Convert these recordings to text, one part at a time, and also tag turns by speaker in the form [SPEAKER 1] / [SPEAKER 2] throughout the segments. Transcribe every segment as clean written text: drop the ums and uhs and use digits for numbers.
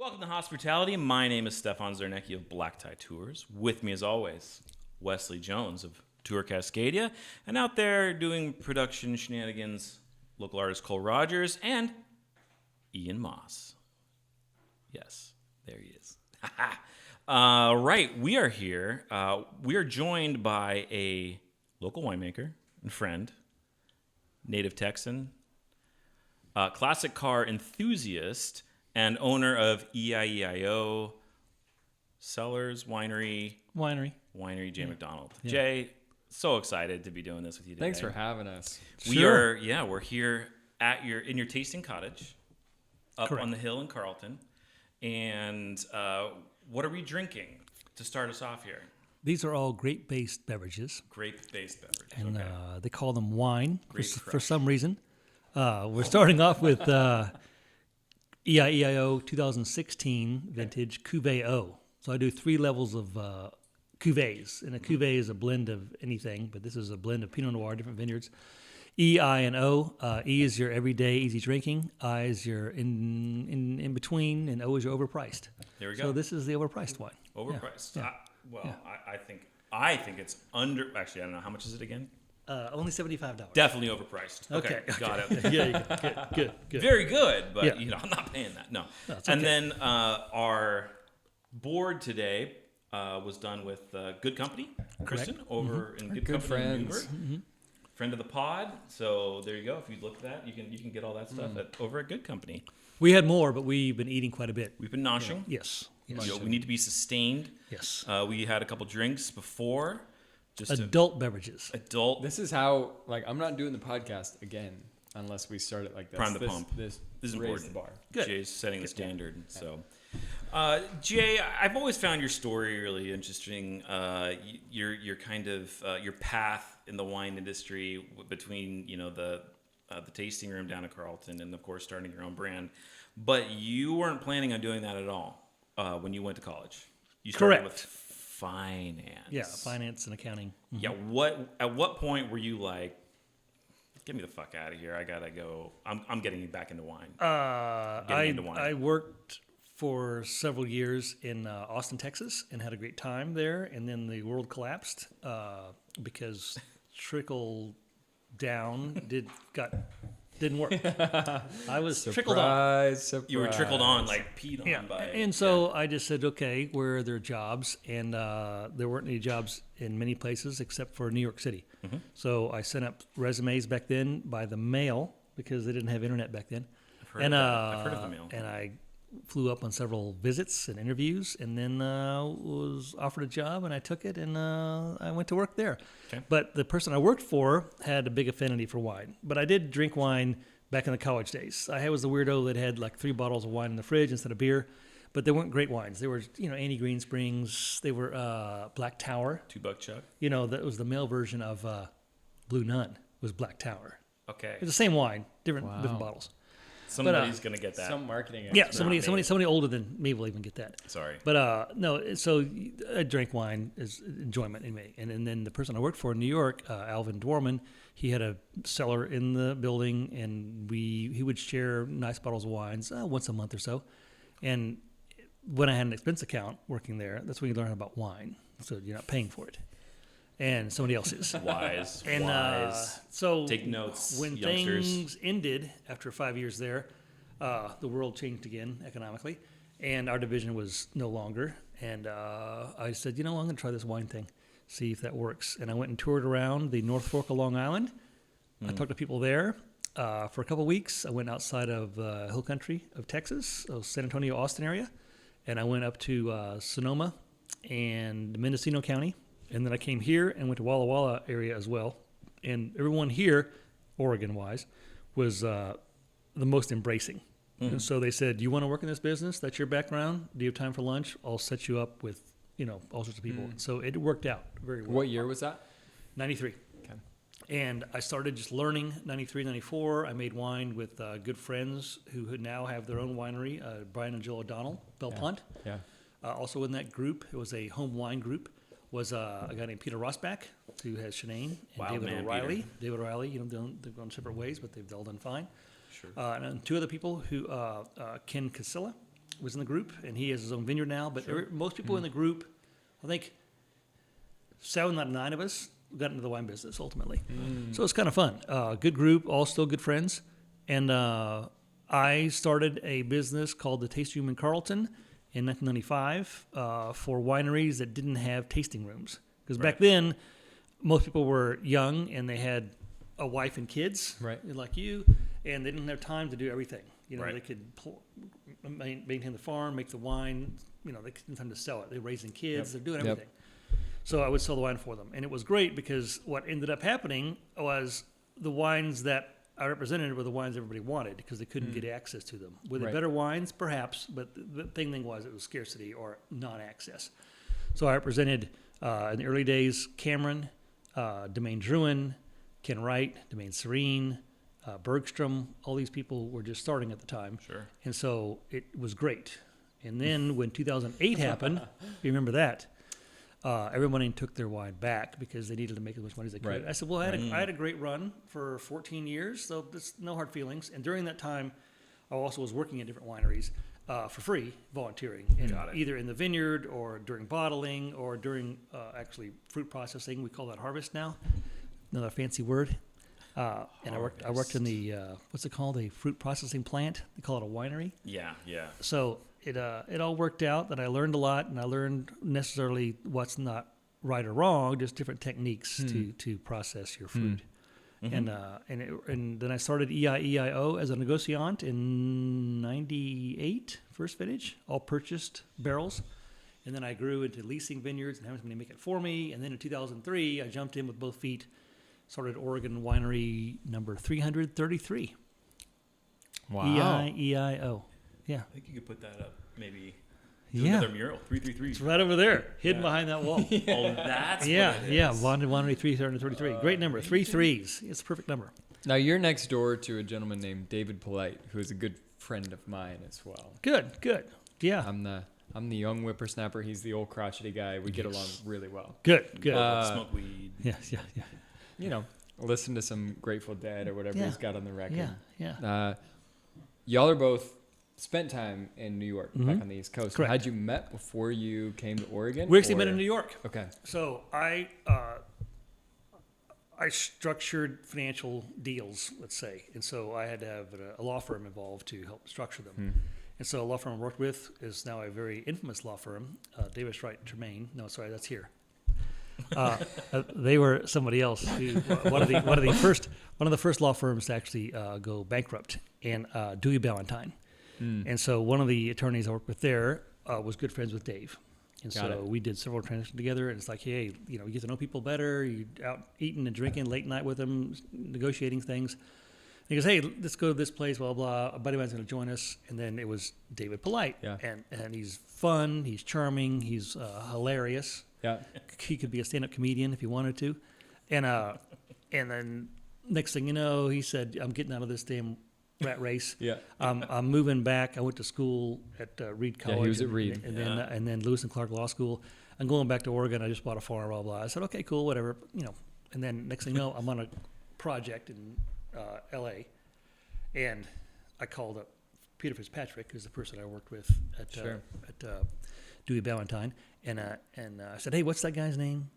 [SPEAKER 1] Welcome to Hospitality. My name is Stefan Zarnecki of Black Tie Tours. With me, as always, Wesley Jones of Tour Cascadia. And out there doing production shenanigans, local artist Cole Rogers and Ian Moss. Yes, there he is. Right, we are here. We are joined by a local winemaker and friend, native Texan, classic car enthusiast, and owner of EIEIO Cellars Winery, Jay McDonald. Yeah. Jay, so excited to be doing this with you today.
[SPEAKER 2] Thanks for having us.
[SPEAKER 1] We're here in your tasting cottage up
[SPEAKER 3] Correct.
[SPEAKER 1] on the hill in Carlton. And what are we drinking to start us off here?
[SPEAKER 3] These are all grape-based beverages.
[SPEAKER 1] Grape-based beverages,
[SPEAKER 3] And
[SPEAKER 1] okay.
[SPEAKER 3] they call them wine for
[SPEAKER 1] Crush.
[SPEAKER 3] some reason. We're starting off with EIEIO 2016 vintage Cuvée O. So I do 3 levels of cuvées. And a cuvée is a blend of anything, but this is a blend of Pinot Noir, different vineyards. E, I, and O. E is your everyday easy drinking. I is your in between, and O is your overpriced.
[SPEAKER 1] There we go.
[SPEAKER 3] So this is the overpriced wine.
[SPEAKER 1] Overpriced.
[SPEAKER 3] Yeah.
[SPEAKER 1] I think it's under. Actually, I don't know. How much is it again?
[SPEAKER 3] Only $75.
[SPEAKER 1] Definitely overpriced.
[SPEAKER 3] Okay.
[SPEAKER 1] Got it.
[SPEAKER 3] Yeah, you go. Good.
[SPEAKER 1] Very good, but
[SPEAKER 3] Yeah.
[SPEAKER 1] I'm not paying that. No.
[SPEAKER 3] it's
[SPEAKER 1] And
[SPEAKER 3] okay.
[SPEAKER 1] then our board today was done with Good Company, Kristen, over in Good Company in
[SPEAKER 2] friends.
[SPEAKER 1] Newburgh. Friend of the pod. So there you go. If you look at that, you can get all that stuff over at Good Company.
[SPEAKER 3] We had more, but we've been eating quite a bit.
[SPEAKER 1] We've been noshing.
[SPEAKER 3] Yes.
[SPEAKER 1] You know, we need to be sustained.
[SPEAKER 3] Yes.
[SPEAKER 1] We had a couple drinks before. Just
[SPEAKER 3] Adult beverages.
[SPEAKER 1] adult.
[SPEAKER 2] This is how, I'm not doing the podcast again unless we start it like this.
[SPEAKER 1] Prime the pump.
[SPEAKER 2] This
[SPEAKER 1] is
[SPEAKER 2] raise
[SPEAKER 1] important.
[SPEAKER 2] the bar.
[SPEAKER 3] Good.
[SPEAKER 1] Jay's setting the standard. So, Jay, I've always found your story really interesting. Your kind of your path in the wine industry between the tasting room down at Carlton and of course starting your own brand. But you weren't planning on doing that at all when you went to college. You started
[SPEAKER 3] Correct.
[SPEAKER 1] with finance.
[SPEAKER 3] Yeah, finance and accounting.
[SPEAKER 1] Yeah. At what point were you like, get me the fuck out of here? I gotta go. I'm getting back into wine.
[SPEAKER 3] I worked for several years in Austin, Texas, and had a great time there. And then the world collapsed because trickle down didn't work. I was trickled on.
[SPEAKER 2] Surprise.
[SPEAKER 1] You were trickled on, like peed on
[SPEAKER 3] Yeah,
[SPEAKER 1] by.
[SPEAKER 3] and so I just said, okay, where are there jobs? And there weren't any jobs in many places except for New York City.
[SPEAKER 1] Mm-hmm.
[SPEAKER 3] So I sent up resumes back then by the mail because they didn't have internet back then.
[SPEAKER 1] I've heard of the mail.
[SPEAKER 3] And I flew up on several visits and interviews, and then was offered a job, and I took it, and I went to work there.
[SPEAKER 1] Okay.
[SPEAKER 3] But the person I worked for had a big affinity for wine. But I did drink wine back in the college days. I was the weirdo that had like 3 bottles of wine in the fridge instead of beer. But they weren't great wines. They were, Annie Green Springs. They were Black Tower.
[SPEAKER 1] $2 Chuck.
[SPEAKER 3] That was the male version of Blue Nun. Was Black Tower.
[SPEAKER 1] Okay.
[SPEAKER 3] It's the same wine, different
[SPEAKER 2] Wow.
[SPEAKER 3] bottles.
[SPEAKER 1] Somebody's gonna get that.
[SPEAKER 2] Some marketing.
[SPEAKER 3] Yeah,
[SPEAKER 2] expert.
[SPEAKER 3] somebody older than me will even get that.
[SPEAKER 1] Sorry.
[SPEAKER 3] But no, so I drank wine as enjoyment in me. And then the person I worked for in New York, Alvin Dwarman, he had a cellar in the building, and he would share nice bottles of wines once a month or so. And when I had an expense account working there, that's when you learn about wine. So you're not paying for it. And somebody else is.
[SPEAKER 1] Wise.
[SPEAKER 3] And
[SPEAKER 1] wise.
[SPEAKER 3] so
[SPEAKER 1] Take notes,
[SPEAKER 3] when
[SPEAKER 1] youngsters.
[SPEAKER 3] things ended after 5 years there, the world changed again economically, and our division was no longer. And I said, I'm going to try this wine thing, see if that works. And I went and toured around the North Fork of Long Island. I talked to people there for a couple of weeks. I went outside of hill country of Texas, San Antonio, Austin area, and I went up to Sonoma and Mendocino County. And then I came here and went to Walla Walla area as well. And everyone here, Oregon-wise, was the most embracing. Mm-hmm. And so they said, you want to work in this business? That's your background? Do you have time for lunch? I'll set you up with, all sorts of people. And so it worked out very well.
[SPEAKER 2] What year was that?
[SPEAKER 3] 93.
[SPEAKER 2] Okay.
[SPEAKER 3] And I started just learning 93, 94. I made wine with good friends who now have their own winery, Brian and Jill O'Donnell, Belpont.
[SPEAKER 2] Yeah.
[SPEAKER 3] Also in that group, it was a home wine group, was a guy named Peter Rosbach, who has Shanane, and David O'Reilly.
[SPEAKER 1] Peter.
[SPEAKER 3] David O'Reilly, they've gone separate ways, but they've all done fine.
[SPEAKER 1] Sure.
[SPEAKER 3] And 2 other people who, Ken Casilla was in the group, and he has his own vineyard now. But most people in the group, I think 7 out of 9 of us got into the wine business ultimately. So it's kind of fun. Good group, all still good friends. And I started a business called the Tasting Room in Carlton in 1995 for wineries that didn't have tasting rooms. Because back then, most people were young and they had a wife and kids, like you, and they didn't have time to do everything. They could maintain the farm, make the wine. They didn't have time to sell it. They're raising kids. They're doing everything. So I would sell the wine for them. And it was great because what ended up happening was the wines that I represented were the wines everybody wanted because they couldn't get access to them. Were they better wines? Perhaps. But the thing was it was scarcity or non-access. So I represented, in the early days, Cameron, Domaine Drouin, Ken Wright, Domaine Serene, Bergstrom. All these people were just starting at the time.
[SPEAKER 1] Sure.
[SPEAKER 3] And so it was great. And then when 2008 happened, you remember that, everybody took their wine back because they needed to make as much money as they could. I said, well, I had a great run for 14 years, so there's no hard feelings. And during that time, I also was working at different wineries for free, volunteering, either in the vineyard or during bottling or during actually fruit processing. We call that harvest now, another fancy word. And I worked in the what's it called, a fruit processing plant. They call it a winery.
[SPEAKER 1] Yeah.
[SPEAKER 3] So it all worked out that I learned a lot, and I learned necessarily what's not right or wrong, just different techniques to process your fruit. And then I started EIEIO as a negociant in '98, first vintage, all purchased barrels. And then I grew into leasing vineyards and having somebody make it for me. And then in 2003, I jumped in with both feet, started Oregon Winery number 333.
[SPEAKER 2] Wow.
[SPEAKER 3] EIEIO. Yeah.
[SPEAKER 1] I think you could put that up, maybe. Another mural, 333.
[SPEAKER 3] It's right over there, hidden behind that wall.
[SPEAKER 1] Oh, that's
[SPEAKER 3] Yeah,
[SPEAKER 1] what it is.
[SPEAKER 3] yeah. Winery 333. Great number. 3 3s. It's a perfect number.
[SPEAKER 2] Now you're next door to a gentleman named David Polite, who is a good friend of mine as well.
[SPEAKER 3] Good. Yeah.
[SPEAKER 2] I'm the young whippersnapper. He's the old crotchety guy. We get along really well.
[SPEAKER 3] Good.
[SPEAKER 1] Smoke weed.
[SPEAKER 3] Yeah.
[SPEAKER 2] Listen to some Grateful Dead or whatever he's got on the record.
[SPEAKER 3] Yeah.
[SPEAKER 2] Y'all are both spent time in New York, back on the East Coast.
[SPEAKER 3] Correct.
[SPEAKER 2] Had you met before you came to Oregon?
[SPEAKER 3] We actually met in New York.
[SPEAKER 2] Okay.
[SPEAKER 3] So I structured financial deals, let's say, and so I had to have a law firm involved to help structure them. And so a law firm I worked with is now a very infamous law firm, Davis Wright Tremaine. No, sorry, that's here. They were somebody else. One of the first law firms to actually go bankrupt, and Dewey Ballantyne. And so one of the attorneys I worked with there was good friends with Dave. And so we did several transactions together, and it's like, hey, you get to know people better. You're out eating and drinking late night with them, negotiating things. And he goes, hey, let's go to this place, blah, blah. A buddy of mine's going to join us. And then it was David Polite.
[SPEAKER 2] Yeah.
[SPEAKER 3] And he's fun, he's charming, he's hilarious.
[SPEAKER 2] Yeah.
[SPEAKER 3] He could be a stand-up comedian if he wanted to. And then next thing you know, he said, I'm getting out of this damn rat race.
[SPEAKER 2] Yeah.
[SPEAKER 3] I'm moving back. I went to school at Reed College.
[SPEAKER 2] Yeah, he was at Reed.
[SPEAKER 3] And then Lewis and Clark Law School. I'm going back to Oregon. I just bought a farm, blah, blah. I said, okay, cool, whatever. And then next thing you know, I'm on a project in L.A. And I called up Peter Fitzpatrick, who's the person I worked with at Dewey Ballantyne. And I said, hey, what's that guy's name?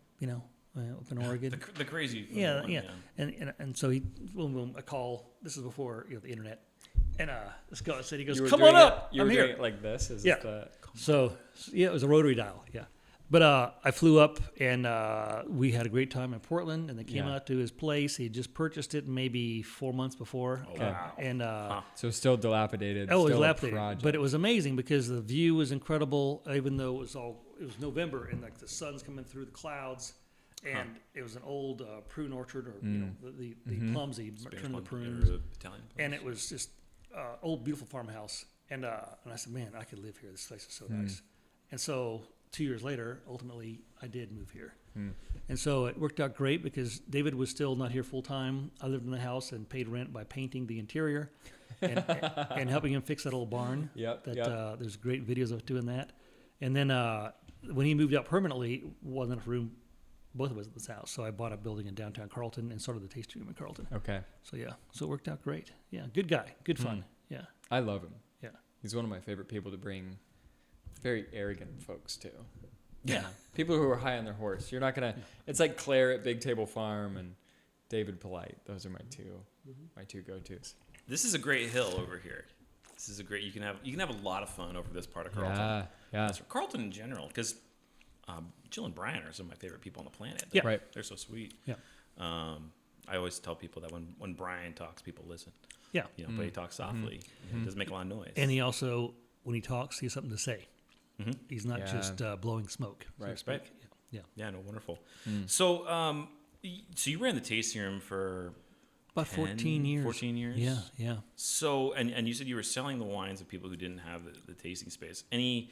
[SPEAKER 3] Up in Oregon.
[SPEAKER 1] The crazy.
[SPEAKER 3] Yeah. And so boom, a call. This is before the internet. And this guy said, he goes, come on up.
[SPEAKER 2] You
[SPEAKER 3] I'm
[SPEAKER 2] were
[SPEAKER 3] here.
[SPEAKER 2] doing it like this?
[SPEAKER 3] So it was a rotary dial. Yeah. But I flew up, and we had a great time in Portland, and they came out to his place. He had just purchased it maybe 4 months before.
[SPEAKER 1] Oh, wow.
[SPEAKER 3] And
[SPEAKER 2] so still dilapidated.
[SPEAKER 3] it was
[SPEAKER 2] still
[SPEAKER 3] dilapidated.
[SPEAKER 2] a project.
[SPEAKER 3] But it was amazing because the view was incredible, even though it was November, and like the sun's coming through the clouds. And it was an old prune orchard, or the plums, he turned the prunes, and it was just old beautiful farmhouse. And I said, man, I could live here. This place is so nice. And so 2 years later, ultimately, I did move here. And so it worked out great because David was still not here full time. I lived in the house and paid rent by painting the interior and helping him fix that old barn. There's great videos of doing that. And then when he moved out permanently, wasn't enough room. Both of us at this house. So I bought a building in downtown Carlton and started the tasting room in Carlton.
[SPEAKER 2] Okay.
[SPEAKER 3] So it worked out great. Yeah, good guy, good fun. Yeah.
[SPEAKER 2] I love him.
[SPEAKER 3] Yeah.
[SPEAKER 2] He's one of my favorite people to bring very arrogant folks to.
[SPEAKER 3] Yeah.
[SPEAKER 2] People who are high on their horse. You're not going to, it's like Claire at Big Table Farm and David Polite. Those are my two go-tos.
[SPEAKER 1] This is a great hill over here. This is a great. You can have a lot of fun over this part of Carlton.
[SPEAKER 2] Yeah.
[SPEAKER 1] That's Carlton in general, because Jill and Brian are some of my favorite people on the planet.
[SPEAKER 3] Yeah.
[SPEAKER 2] Right.
[SPEAKER 1] They're so sweet.
[SPEAKER 3] Yeah.
[SPEAKER 1] I always tell people that when Brian talks, people listen.
[SPEAKER 3] Yeah.
[SPEAKER 1] But he talks softly. He doesn't make a lot of noise.
[SPEAKER 3] And he also, when he talks, he has something to say.
[SPEAKER 1] Mm-hmm.
[SPEAKER 3] He's not just blowing smoke. So
[SPEAKER 2] Right.
[SPEAKER 3] to speak.
[SPEAKER 1] Right.
[SPEAKER 3] Yeah.
[SPEAKER 1] Yeah, no, wonderful. So, so you ran the tasting room for
[SPEAKER 3] About 14 years.
[SPEAKER 1] 14 years?
[SPEAKER 3] Yeah, yeah.
[SPEAKER 1] So, and you said you were selling the wines of people who didn't have the tasting space. Anything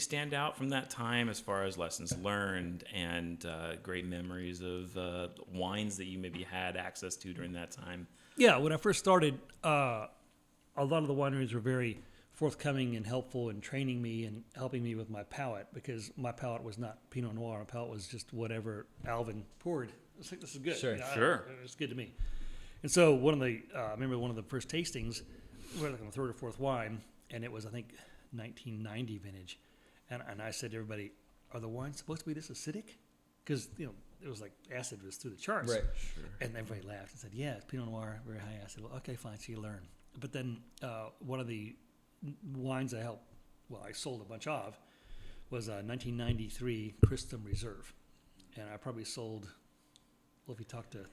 [SPEAKER 1] stand out from that time as far as lessons learned and great memories of wines that you maybe had access to during that time?
[SPEAKER 3] Yeah, when I first started, a lot of the wineries were very forthcoming and helpful in training me and helping me with my palate, because my palate was not Pinot Noir. My palate was just whatever Alvin poured. I was like, this is good.
[SPEAKER 2] Sure,
[SPEAKER 1] sure.
[SPEAKER 3] It's good to me. And so I remember one of the first tastings, we were like on the third or fourth wine, and it was, I think, 1990 vintage. And I said to everybody, are the wines supposed to be this acidic? Because, it was like acid was through the charts.
[SPEAKER 2] Right.
[SPEAKER 1] Sure.
[SPEAKER 3] And everybody laughed and said, yeah, it's Pinot Noir, very high acid. Well, okay, fine, so you learn. But then one of the wines I sold a bunch of, was a 1993 Christum Reserve. And I probably sold, well, if you talk to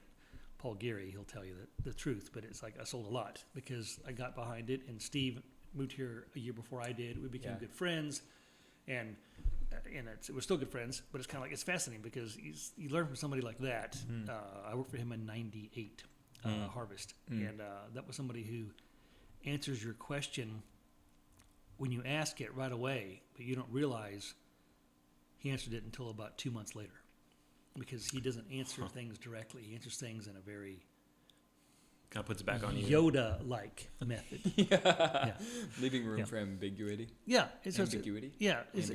[SPEAKER 3] Paul Geary, he'll tell you the truth, but it's like I sold a lot because I got behind it, and Steve moved here a year before I did. We became good friends, and we're still good friends, but it's kind of like, it's fascinating because you learn from somebody like that. I worked for him in 98 Harvest, and that was somebody who answers your question when you ask it right away, but you don't realize he answered it until about 2 months later, because he doesn't answer things directly. He answers things in a very
[SPEAKER 1] Kind of puts it back on you.
[SPEAKER 3] Yoda-like method.
[SPEAKER 2] Yeah. Leaving room for ambiguity.
[SPEAKER 3] Yeah, it's just
[SPEAKER 2] Ambiguity.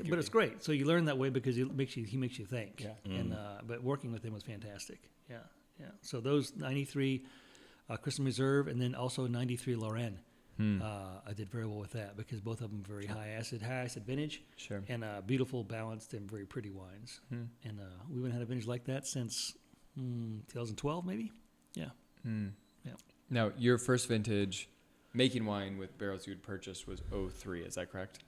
[SPEAKER 3] but it's great. So you learn that way because he makes you think.
[SPEAKER 2] Yeah.
[SPEAKER 3] And but working with him was fantastic. Yeah. So those 93 Christian Reserve, and then also 93 Lorraine. I did very well with that because both of them very high acid vintage. Sure. And beautiful, balanced, and very pretty wines. And we haven't had a vintage like that since 2012, maybe. Yeah. Yeah.
[SPEAKER 2] Now, your first vintage making wine with barrels you'd purchased was 03, is that correct?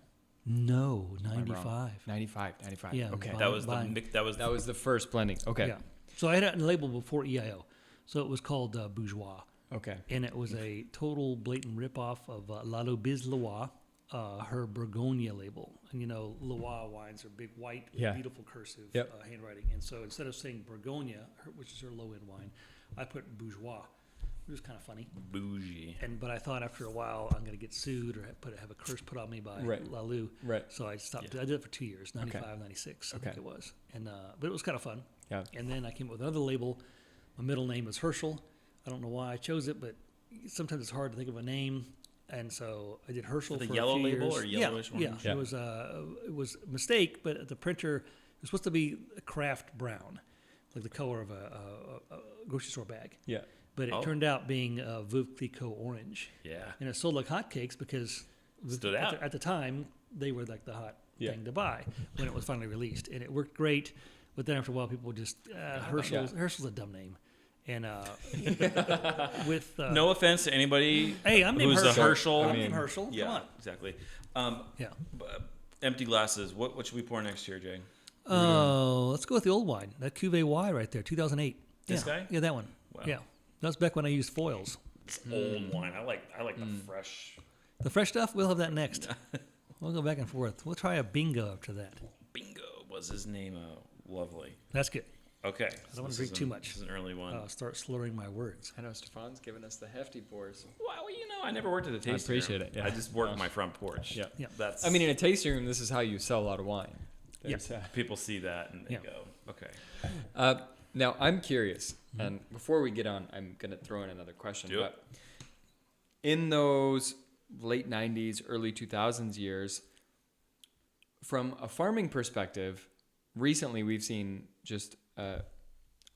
[SPEAKER 3] No, 95.
[SPEAKER 2] 95.
[SPEAKER 3] Yeah.
[SPEAKER 2] Okay.
[SPEAKER 1] That was the
[SPEAKER 2] first blending. Okay.
[SPEAKER 3] Yeah. So I had it label before EIO. So it was called Bourgeois.
[SPEAKER 2] Okay.
[SPEAKER 3] And it was a total blatant ripoff of La Lobis Loire, her Bourgogne label. And Loire wines are big, white, beautiful cursive handwriting. And so instead of saying Bourgogne, which is her low-end wine, I put Bourgeois. It was kind of funny.
[SPEAKER 1] Bougie.
[SPEAKER 3] But I thought after a while I'm going to get sued or have a curse put on me by Lalou.
[SPEAKER 2] Right.
[SPEAKER 3] So I stopped. I did it for 2 years, 95, 96, I think it was. And but it was kind of fun.
[SPEAKER 2] Yeah.
[SPEAKER 3] And then I came up with another label. My middle name is Herschel. I don't know why I chose it, but sometimes it's hard to think of a name. And so I did Herschel for a few years.
[SPEAKER 1] The yellow label or yellowish one?
[SPEAKER 3] Yeah. It was a mistake, but the printer, it was supposed to be a craft brown, like the color of a grocery store bag.
[SPEAKER 2] Yeah.
[SPEAKER 3] But it turned out being Veuve Clicquot orange.
[SPEAKER 1] Yeah.
[SPEAKER 3] And it sold like hotcakes because
[SPEAKER 1] Stood out.
[SPEAKER 3] At the time, they were like the hot thing to buy when it was finally released. And it worked great. But then after a while, people would just, Herschel's a dumb name. And with...
[SPEAKER 1] no offense to anybody
[SPEAKER 3] I'm named
[SPEAKER 1] who's
[SPEAKER 3] Herschel.
[SPEAKER 1] a Herschel.
[SPEAKER 3] I'm named Herschel.
[SPEAKER 1] Yeah,
[SPEAKER 3] Come on.
[SPEAKER 1] exactly.
[SPEAKER 3] Yeah.
[SPEAKER 1] Empty glasses. What should we pour next year, Jay?
[SPEAKER 3] Oh, let's go with the old wine. That Cuvée Y right there, 2008.
[SPEAKER 1] This guy?
[SPEAKER 3] Yeah, that one.
[SPEAKER 1] Wow.
[SPEAKER 3] Yeah. That's back when I used foils.
[SPEAKER 1] It's old wine. I like the fresh.
[SPEAKER 3] The fresh stuff, we'll have that next. We'll go back and forth. We'll try a bingo after that.
[SPEAKER 1] Bingo was his name. Lovely.
[SPEAKER 3] That's good.
[SPEAKER 1] Okay.
[SPEAKER 3] I don't want to drink too much.
[SPEAKER 1] This is an early one.
[SPEAKER 3] I'll start slurring my words.
[SPEAKER 2] I know Stefan's giving us the hefty pours.
[SPEAKER 1] Well, I never worked at a tasting room.
[SPEAKER 2] appreciate it, yeah.
[SPEAKER 1] I just worked my front porch.
[SPEAKER 2] Yeah.
[SPEAKER 1] That's.
[SPEAKER 2] I mean, in a tasting room, this is how you sell a lot of wine.
[SPEAKER 1] People see that and they go, okay.
[SPEAKER 2] Now, I'm curious, and before we get on, I'm going to throw in another question.
[SPEAKER 1] Do it.
[SPEAKER 2] In those late 90s, early 2000s years, from a farming perspective, recently we've seen just an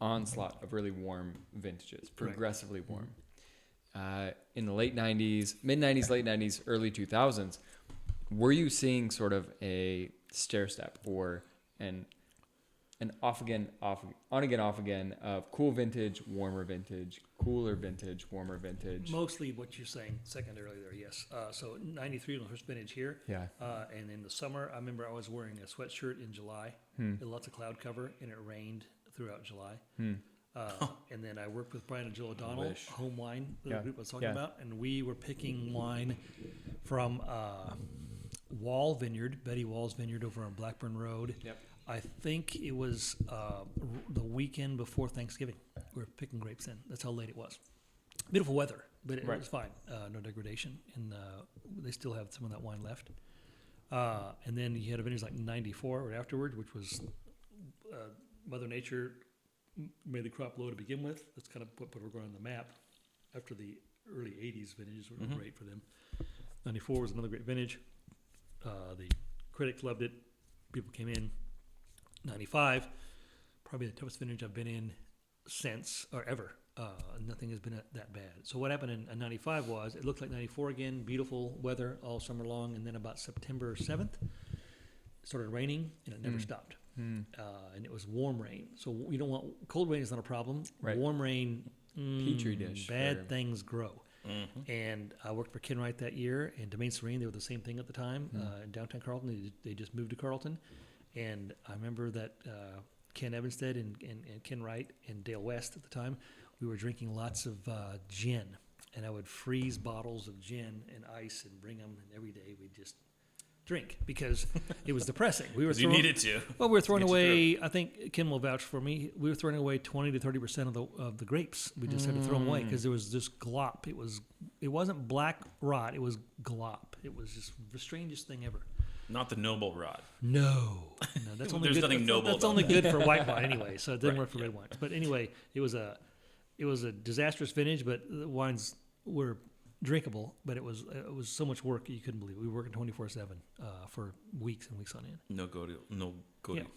[SPEAKER 2] onslaught of really warm vintages, progressively warm. in the late 90s, mid 90s, late 90s, early 2000s, were you seeing sort of a stair step or an off again, on again, off again of cool vintage, warmer vintage, cooler vintage, warmer vintage?
[SPEAKER 3] Mostly what you're saying secondarily there, yes. So 93 was the first vintage here.
[SPEAKER 2] Yeah.
[SPEAKER 3] And in the summer, I remember I was wearing a sweatshirt in July. With lots of cloud cover, and it rained throughout July. And then I worked with Brian and Jill O'Donnell, Home Wine, the group I was talking about, and we were picking wine from Wall Vineyard, Betty Wall's Vineyard over on Blackburn Road.
[SPEAKER 2] Yep.
[SPEAKER 3] I think it was the weekend before Thanksgiving. We were picking grapes then. That's how late it was. Beautiful weather, but it was fine. No degradation. And they still have some of that wine left. And then you had a vintage like 94 right afterwards, which was Mother Nature made the crop low to begin with. That's kind of what put Uruguay on the map. After the early 80s vintages were great for them. 94 was another great vintage. The critics loved it. People came in. 95, probably the toughest vintage I've been in since or ever. Nothing has been that bad. So what happened in 95 was it looked like 94 again, beautiful weather all summer long, and then about September 7th, it started raining, and it never stopped. And it was warm rain. So you don't want, cold rain is not a problem.
[SPEAKER 2] Right.
[SPEAKER 3] Warm rain,
[SPEAKER 2] Petri dish.
[SPEAKER 3] bad things grow. And I worked for Ken Wright that year, and Domaine Serene, they were the same thing at the time, in downtown Carlton. They just moved to Carlton. And I remember that Ken Evanstead and Ken Wright and Dale West at the time, we were drinking lots of gin. And I would freeze bottles of gin and ice and bring them, and every day we'd just drink because it was depressing. We were
[SPEAKER 1] You needed to.
[SPEAKER 3] Well, we were throwing away, I think Ken will vouch for me, we were throwing away 20 to 30% of the grapes. We just had to throw them away because there was this glop. It wasn't black rot, it was glop. It was just the strangest thing ever.
[SPEAKER 1] Not the noble rod.
[SPEAKER 3] No, that's only
[SPEAKER 1] There's
[SPEAKER 3] good.
[SPEAKER 1] nothing noble
[SPEAKER 3] That's
[SPEAKER 1] about
[SPEAKER 3] only good for white wine anyway, so it didn't
[SPEAKER 1] Right,
[SPEAKER 3] work for red wines. But anyway, it was a disastrous vintage, but the wines were drinkable. But it was so much work you couldn't believe it. We were working 24/7 for weeks and weeks on end.
[SPEAKER 1] No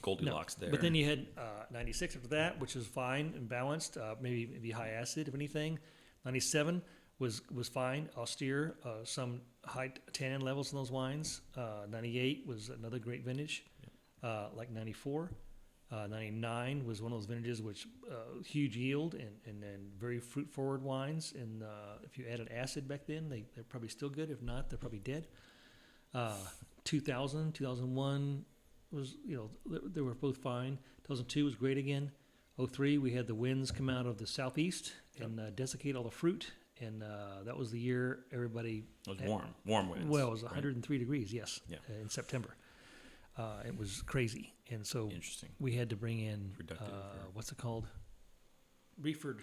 [SPEAKER 1] Goldilocks there.
[SPEAKER 3] But then you had 96 after that, which was fine and balanced. Maybe high acid, if anything. 97 was fine, austere. Some high tannin levels in those wines. 98 was another great vintage, like 94. 99 was one of those vintages which huge yield and then very fruit forward wines. And if you added acid back then, they're probably still good. If not, they're probably dead. 2000, 2001 was, they were both fine. 2002 was great again. 03, we had the winds come out of the southeast and desiccate all the fruit. And that was the year everybody...
[SPEAKER 1] It was warm winds.
[SPEAKER 3] Well, it was 103 degrees, yes,
[SPEAKER 1] Yeah.
[SPEAKER 3] In September. It was crazy. And so
[SPEAKER 1] Interesting.
[SPEAKER 3] we had to bring in,
[SPEAKER 1] Productive,
[SPEAKER 3] what's it called? Reefered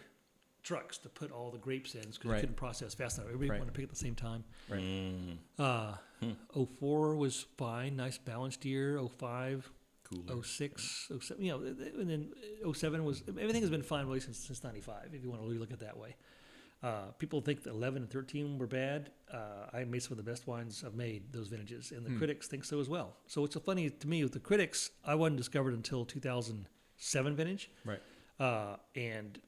[SPEAKER 3] trucks to put all the grapes in because
[SPEAKER 2] Right.
[SPEAKER 3] you couldn't process fast enough. Everybody
[SPEAKER 2] Right.
[SPEAKER 3] wanted to pick at the same time.
[SPEAKER 2] Right.
[SPEAKER 3] 04 was fine, nice balanced year. 05,
[SPEAKER 1] Cooler.
[SPEAKER 3] 06, 07, and then 07 was, everything has been fine really since 95, if you want to really look at it that way. People think that 11 and 13 were bad. I made some of the best wines I've made, those vintages, and the critics think so as well. So it's so funny to me with the critics, I wasn't discovered until 2007 vintage.
[SPEAKER 2] Right.
[SPEAKER 3] And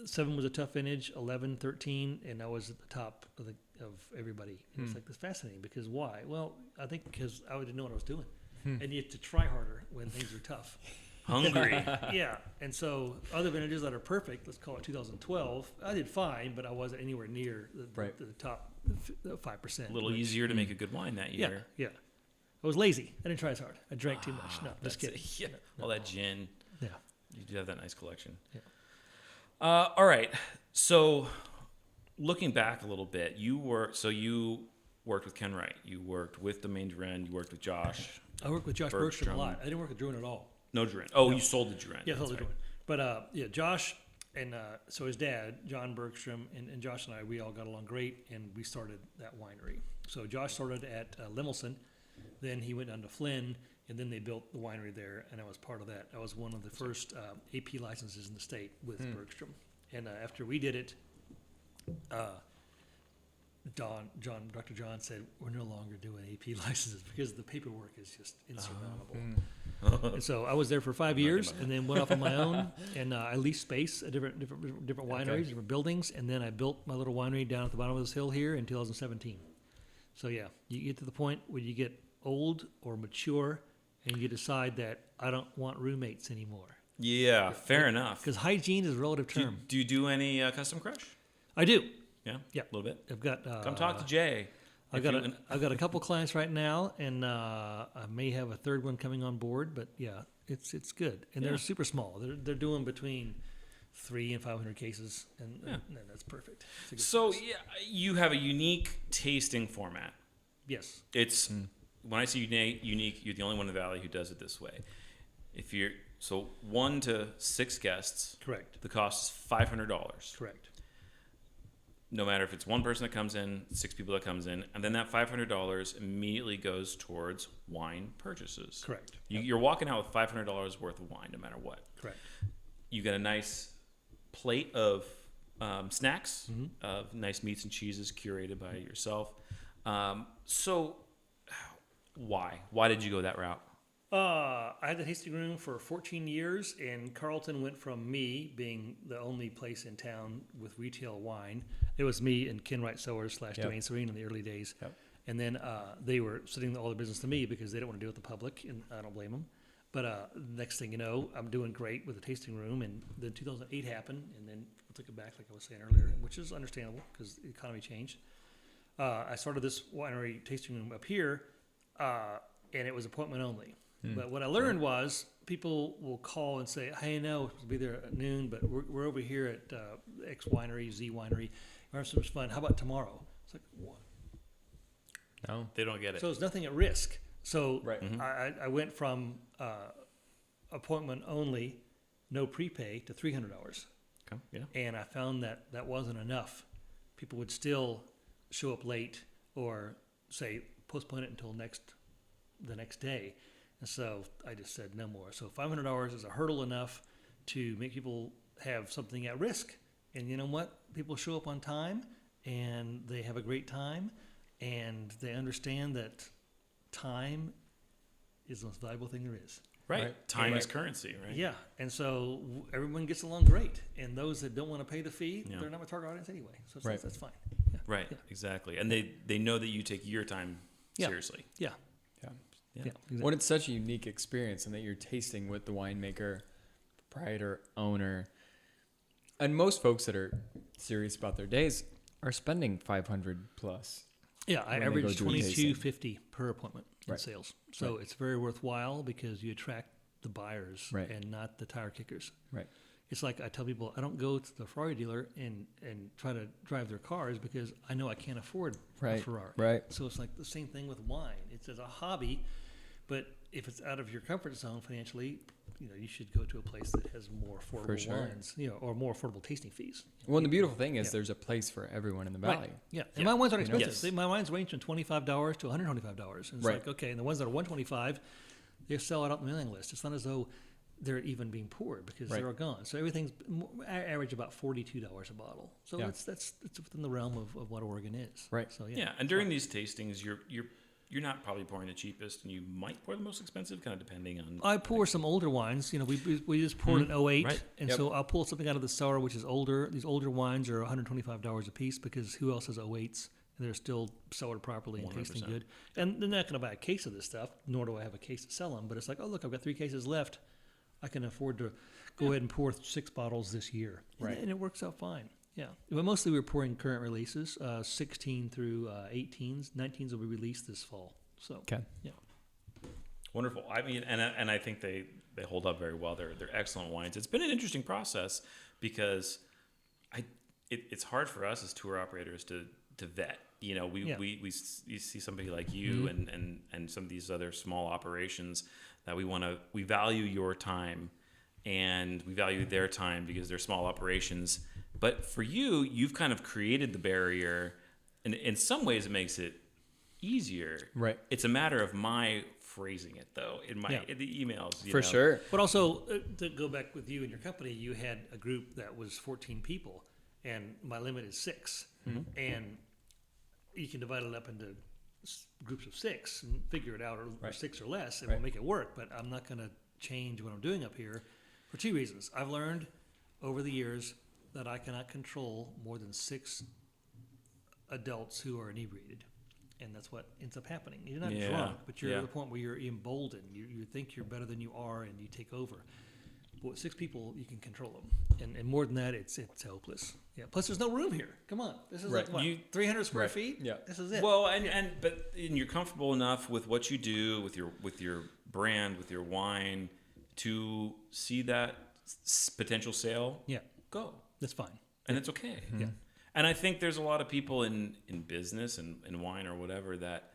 [SPEAKER 3] 7 was a tough vintage, 11, 13, and I was at the top of everybody. And it's like, that's fascinating because why? Well, I think because I didn't know what I was doing. And you have to try harder when things are tough.
[SPEAKER 1] Hungry.
[SPEAKER 3] Yeah, and so other vintages that are perfect, let's call it 2012, I did fine, but I wasn't anywhere near the top 5%.
[SPEAKER 1] A little easier to make a good wine that year.
[SPEAKER 3] Yeah. I was lazy. I didn't try as hard. I drank too much. No, just kidding.
[SPEAKER 1] Yeah. All that gin.
[SPEAKER 3] Yeah.
[SPEAKER 1] You do have that nice collection.
[SPEAKER 3] Yeah.
[SPEAKER 1] All right. So looking back a little bit, you worked with Ken Wright. You worked with Domaine Duran. You worked with Josh.
[SPEAKER 3] I worked with Josh Bergstrom a lot. I didn't work with Druin at all.
[SPEAKER 1] No Duran. Oh, you sold the Duran.
[SPEAKER 3] Yeah,
[SPEAKER 1] That's
[SPEAKER 3] totally
[SPEAKER 1] right.
[SPEAKER 3] But Josh and so his dad, John Bergstrom, and Josh and I, we all got along great, and we started that winery. So Josh started at Lemelson, then he went down to Flynn, and then they built the winery there, and I was part of that. I was one of the first AP licenses in the state with Bergstrom. And after we did it, Dr. John said, we're no longer doing AP licenses because the paperwork is just insurmountable. And so I was there for 5 years, and then went off on my own, and I leased space at different wineries, different buildings, and then I built my little winery down at the bottom of this hill here in 2017. So yeah, you get to the point where you get old or mature, and you decide that I don't want roommates anymore.
[SPEAKER 1] Yeah, fair enough.
[SPEAKER 3] Because hygiene is a relative term.
[SPEAKER 1] Do you do any custom crush?
[SPEAKER 3] I do.
[SPEAKER 1] Yeah,
[SPEAKER 3] Yeah.
[SPEAKER 1] a little bit.
[SPEAKER 3] I've got.
[SPEAKER 1] Come talk to Jay.
[SPEAKER 3] I've got a couple clients right now, and I may have a third one coming on board. But yeah, it's good, and
[SPEAKER 1] Yeah.
[SPEAKER 3] they're super small. They're doing between 300 and 500 cases, and that's perfect. It's a good
[SPEAKER 1] So
[SPEAKER 3] size.
[SPEAKER 1] yeah, you have a unique tasting format.
[SPEAKER 3] Yes,
[SPEAKER 1] It's when I say unique, you're the only one in the valley who does it this way. If you're 1 to 6 guests,
[SPEAKER 3] correct,
[SPEAKER 1] the cost is $500.
[SPEAKER 3] correct.
[SPEAKER 1] No matter if it's one person that comes in, 6 people that comes in, and then that $500 immediately goes towards wine purchases.
[SPEAKER 3] Correct.
[SPEAKER 1] You're walking out with $500 worth of wine, no matter what.
[SPEAKER 3] Correct.
[SPEAKER 1] You get a nice plate of snacks, of nice meats and cheeses curated by yourself. So, why did you go that route?
[SPEAKER 3] I had the tasting room for 14 years, and Carlton went from me being the only place in town with retail wine. It was me and Ken Wright Sowers / Dwayne Serene in the early days.
[SPEAKER 2] Yep.
[SPEAKER 3] And then they were sending all the business to me because they didn't want to deal with the public, and I don't blame them. But next thing you know, I'm doing great with the tasting room, and then 2008 happened, and then I took it back, like I was saying earlier, which is understandable because the economy changed. I started this winery tasting room up here, and it was appointment only. But what I learned was people will call and say, "Hey, no, we'll be there at noon, but we're over here at X winery, Z winery. We're having so much fun. How about tomorrow?" It's like, what?
[SPEAKER 2] No.
[SPEAKER 1] They don't get it.
[SPEAKER 3] So there's nothing at risk. So
[SPEAKER 2] Right.
[SPEAKER 3] I went from appointment only, no prepay, to $300.
[SPEAKER 1] Okay. Yeah.
[SPEAKER 3] And I found that that wasn't enough. People would still show up late or say postpone it until the next day. And so I just said no more. So $500 is a hurdle enough to make people have something at risk. And you know what? People show up on time, and they have a great time, and they understand that time is the most valuable thing there is.
[SPEAKER 1] Right. Time
[SPEAKER 2] Right.
[SPEAKER 1] is currency, right?
[SPEAKER 3] Yeah, and so everyone gets along great. And those that don't want to pay the fee,
[SPEAKER 1] Yeah.
[SPEAKER 3] they're not my target audience anyway. So
[SPEAKER 2] Right.
[SPEAKER 3] that's fine. Yeah.
[SPEAKER 1] Right.
[SPEAKER 3] Yeah.
[SPEAKER 1] Exactly. And they know that you take your time
[SPEAKER 3] Yeah.
[SPEAKER 1] seriously.
[SPEAKER 3] Yeah.
[SPEAKER 2] Yeah.
[SPEAKER 1] Yeah.
[SPEAKER 3] Yeah. Exactly.
[SPEAKER 2] When it's such a unique experience and that you're tasting with the winemaker, proprietor, owner, and most folks that are serious about their days are spending 500 plus.
[SPEAKER 3] Yeah, I
[SPEAKER 2] when they
[SPEAKER 3] average
[SPEAKER 2] go do a tasting.
[SPEAKER 3] $22.50 per appointment in
[SPEAKER 2] Right.
[SPEAKER 3] sales. So it's very worthwhile because you attract the buyers
[SPEAKER 2] Right.
[SPEAKER 3] and not the tire kickers.
[SPEAKER 2] Right.
[SPEAKER 3] It's like I tell people, I don't go to the Ferrari dealer and try to drive their cars because I know I can't afford a
[SPEAKER 2] Right.
[SPEAKER 3] Ferrari.
[SPEAKER 2] Right.
[SPEAKER 3] So it's like the same thing with wine. It's as a hobby, but if it's out of your comfort zone financially, you should go to a place that has more affordable
[SPEAKER 2] sure.
[SPEAKER 3] wines, or more affordable tasting fees.
[SPEAKER 2] Well, and the beautiful thing is
[SPEAKER 3] Yeah.
[SPEAKER 2] there's a place for everyone in the valley.
[SPEAKER 3] Right. Yeah. And my wines aren't
[SPEAKER 2] You know?
[SPEAKER 3] expensive.
[SPEAKER 1] Yes.
[SPEAKER 3] My wines range from $25 to $125. And it's
[SPEAKER 2] Right.
[SPEAKER 3] like, okay, and the ones that are $125, they sell out on the mailing list. It's not as though they're even being poured because
[SPEAKER 2] Right.
[SPEAKER 3] they're all gone. So everything's average about $42 a bottle. So
[SPEAKER 2] Yeah.
[SPEAKER 3] that's within the realm of what Oregon is.
[SPEAKER 2] Right.
[SPEAKER 3] So
[SPEAKER 1] Yeah. And during these tastings, you're not probably pouring the cheapest, and you might pour the most expensive, kind of depending on.
[SPEAKER 3] I pour some older wines. We just poured an 08,
[SPEAKER 1] Right.
[SPEAKER 3] and
[SPEAKER 2] Yep.
[SPEAKER 3] so I'll pull something out of the cellar which is older. These older wines are $125 a piece because who else has 08s? And they're still cellared properly and tasting
[SPEAKER 1] 100%.
[SPEAKER 3] good. And they're not going to buy a case of this stuff, nor do I have a case to sell them. But it's like, oh look, I've got 3 cases left. I can afford to go ahead and pour 6 bottles this year,
[SPEAKER 2] Right.
[SPEAKER 3] and it works out fine. Yeah, but mostly we're pouring current releases, 16 through 18s. 19s will be released this fall. So
[SPEAKER 2] Okay.
[SPEAKER 3] yeah.
[SPEAKER 1] Wonderful. I mean, and I think they hold up very well. They're excellent wines. It's been an interesting process because it's hard for us as tour operators to vet. We see somebody like you and some of these other small operations that we value your time and we value their time because they're small operations. But for you, you've kind of created the barrier, and in some ways it makes it easier.
[SPEAKER 2] Right.
[SPEAKER 1] It's a matter of my phrasing it though in
[SPEAKER 3] Yeah.
[SPEAKER 1] the emails.
[SPEAKER 2] For sure.
[SPEAKER 3] But also, to go back with you and your company, you had a group that was 14 people, and my limit is 6. And you can divide it up into groups of 6 and figure it out, or
[SPEAKER 2] Right.
[SPEAKER 3] 6 or less, and
[SPEAKER 2] Right.
[SPEAKER 3] we'll make it work. But I'm not going to change what I'm doing up here for 2 reasons. I've learned over the years that I cannot control more than 6 adults who are inebriated. And that's what ends up happening. You're not
[SPEAKER 1] Yeah,
[SPEAKER 3] drunk, but you're
[SPEAKER 1] yeah.
[SPEAKER 3] at the point where you're emboldened. You think you're better than you are, and you take over. But with 6 people, you can control them. And more than that, it's hopeless. Yeah. Plus, there's no room here. Come on. This is
[SPEAKER 2] Right.
[SPEAKER 3] like, what,
[SPEAKER 1] You-
[SPEAKER 3] 300 square
[SPEAKER 2] Right.
[SPEAKER 3] feet?
[SPEAKER 2] Yeah.
[SPEAKER 3] This is it.
[SPEAKER 1] Well, but you're comfortable enough with what you do with your brand, with your wine, to see that potential sale.
[SPEAKER 3] Yeah.
[SPEAKER 1] Go,
[SPEAKER 3] That's fine.
[SPEAKER 1] and it's okay.
[SPEAKER 3] Yeah.
[SPEAKER 1] And I think there's a lot of people in business and in wine or whatever that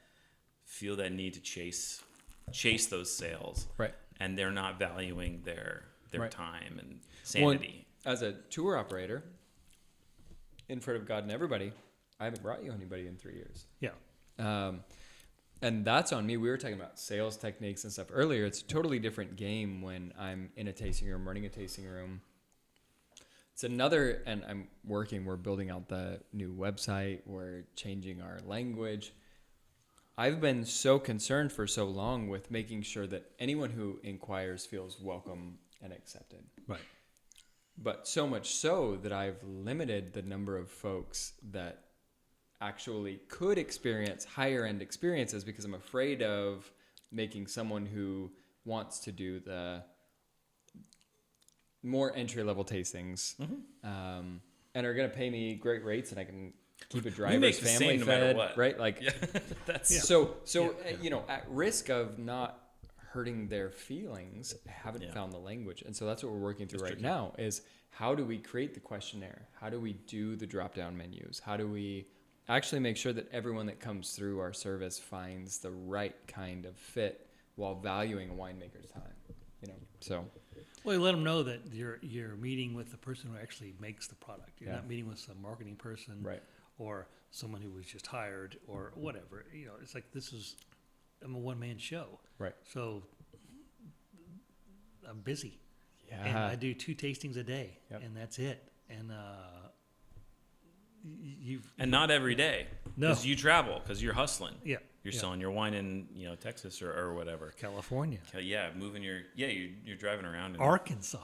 [SPEAKER 1] feel that need to chase those sales,
[SPEAKER 2] Right.
[SPEAKER 1] and they're not valuing their
[SPEAKER 2] Right.
[SPEAKER 1] time and
[SPEAKER 2] Well,
[SPEAKER 1] sanity.
[SPEAKER 2] as a tour operator, in front of God and everybody, I haven't brought you anybody in 3 years.
[SPEAKER 3] Yeah.
[SPEAKER 2] And that's on me. We were talking about sales techniques and stuff earlier. It's a totally different game when I'm in a tasting room, running a tasting room. It's another, and we're building out the new website. We're changing our language. I've been so concerned for so long with making sure that anyone who inquires feels welcome and accepted.
[SPEAKER 3] Right.
[SPEAKER 2] But so much so that I've limited the number of folks that actually could experience higher end experiences because I'm afraid of making someone who wants to do the more entry level tastings and are going to pay me great rates, and I can keep a driver's
[SPEAKER 1] make the
[SPEAKER 2] family
[SPEAKER 1] same no matter
[SPEAKER 2] fed,
[SPEAKER 1] what.
[SPEAKER 2] right? Like,
[SPEAKER 1] Yeah, that's
[SPEAKER 2] so you know, at risk of not hurting their feelings, I haven't
[SPEAKER 1] Yeah.
[SPEAKER 2] found the language, and so that's what we're working through
[SPEAKER 1] It's
[SPEAKER 2] right
[SPEAKER 1] tricky.
[SPEAKER 2] now. Is how do we create the questionnaire? How do we do the drop down menus? How do we actually make sure that everyone that comes through our service finds the right kind of fit while valuing a winemaker's time? You know, so
[SPEAKER 3] Well, you let them know that you're meeting with the person who actually makes the product. You're
[SPEAKER 2] Yeah.
[SPEAKER 3] not meeting with some marketing person,
[SPEAKER 2] right,
[SPEAKER 3] or someone who was just hired, or whatever. You know, it's like I'm a one-man show,
[SPEAKER 2] right,
[SPEAKER 3] so I'm busy,
[SPEAKER 2] yeah,
[SPEAKER 3] and I do 2 tastings a day,
[SPEAKER 2] Yep.
[SPEAKER 3] and that's it. And you've
[SPEAKER 1] and not every day.
[SPEAKER 3] No.
[SPEAKER 1] Because you travel, because you're hustling.
[SPEAKER 3] yeah,
[SPEAKER 1] You're
[SPEAKER 3] yeah.
[SPEAKER 1] selling your wine in Texas or whatever.
[SPEAKER 3] California,
[SPEAKER 1] Yeah, moving you're driving around. And
[SPEAKER 3] Arkansas.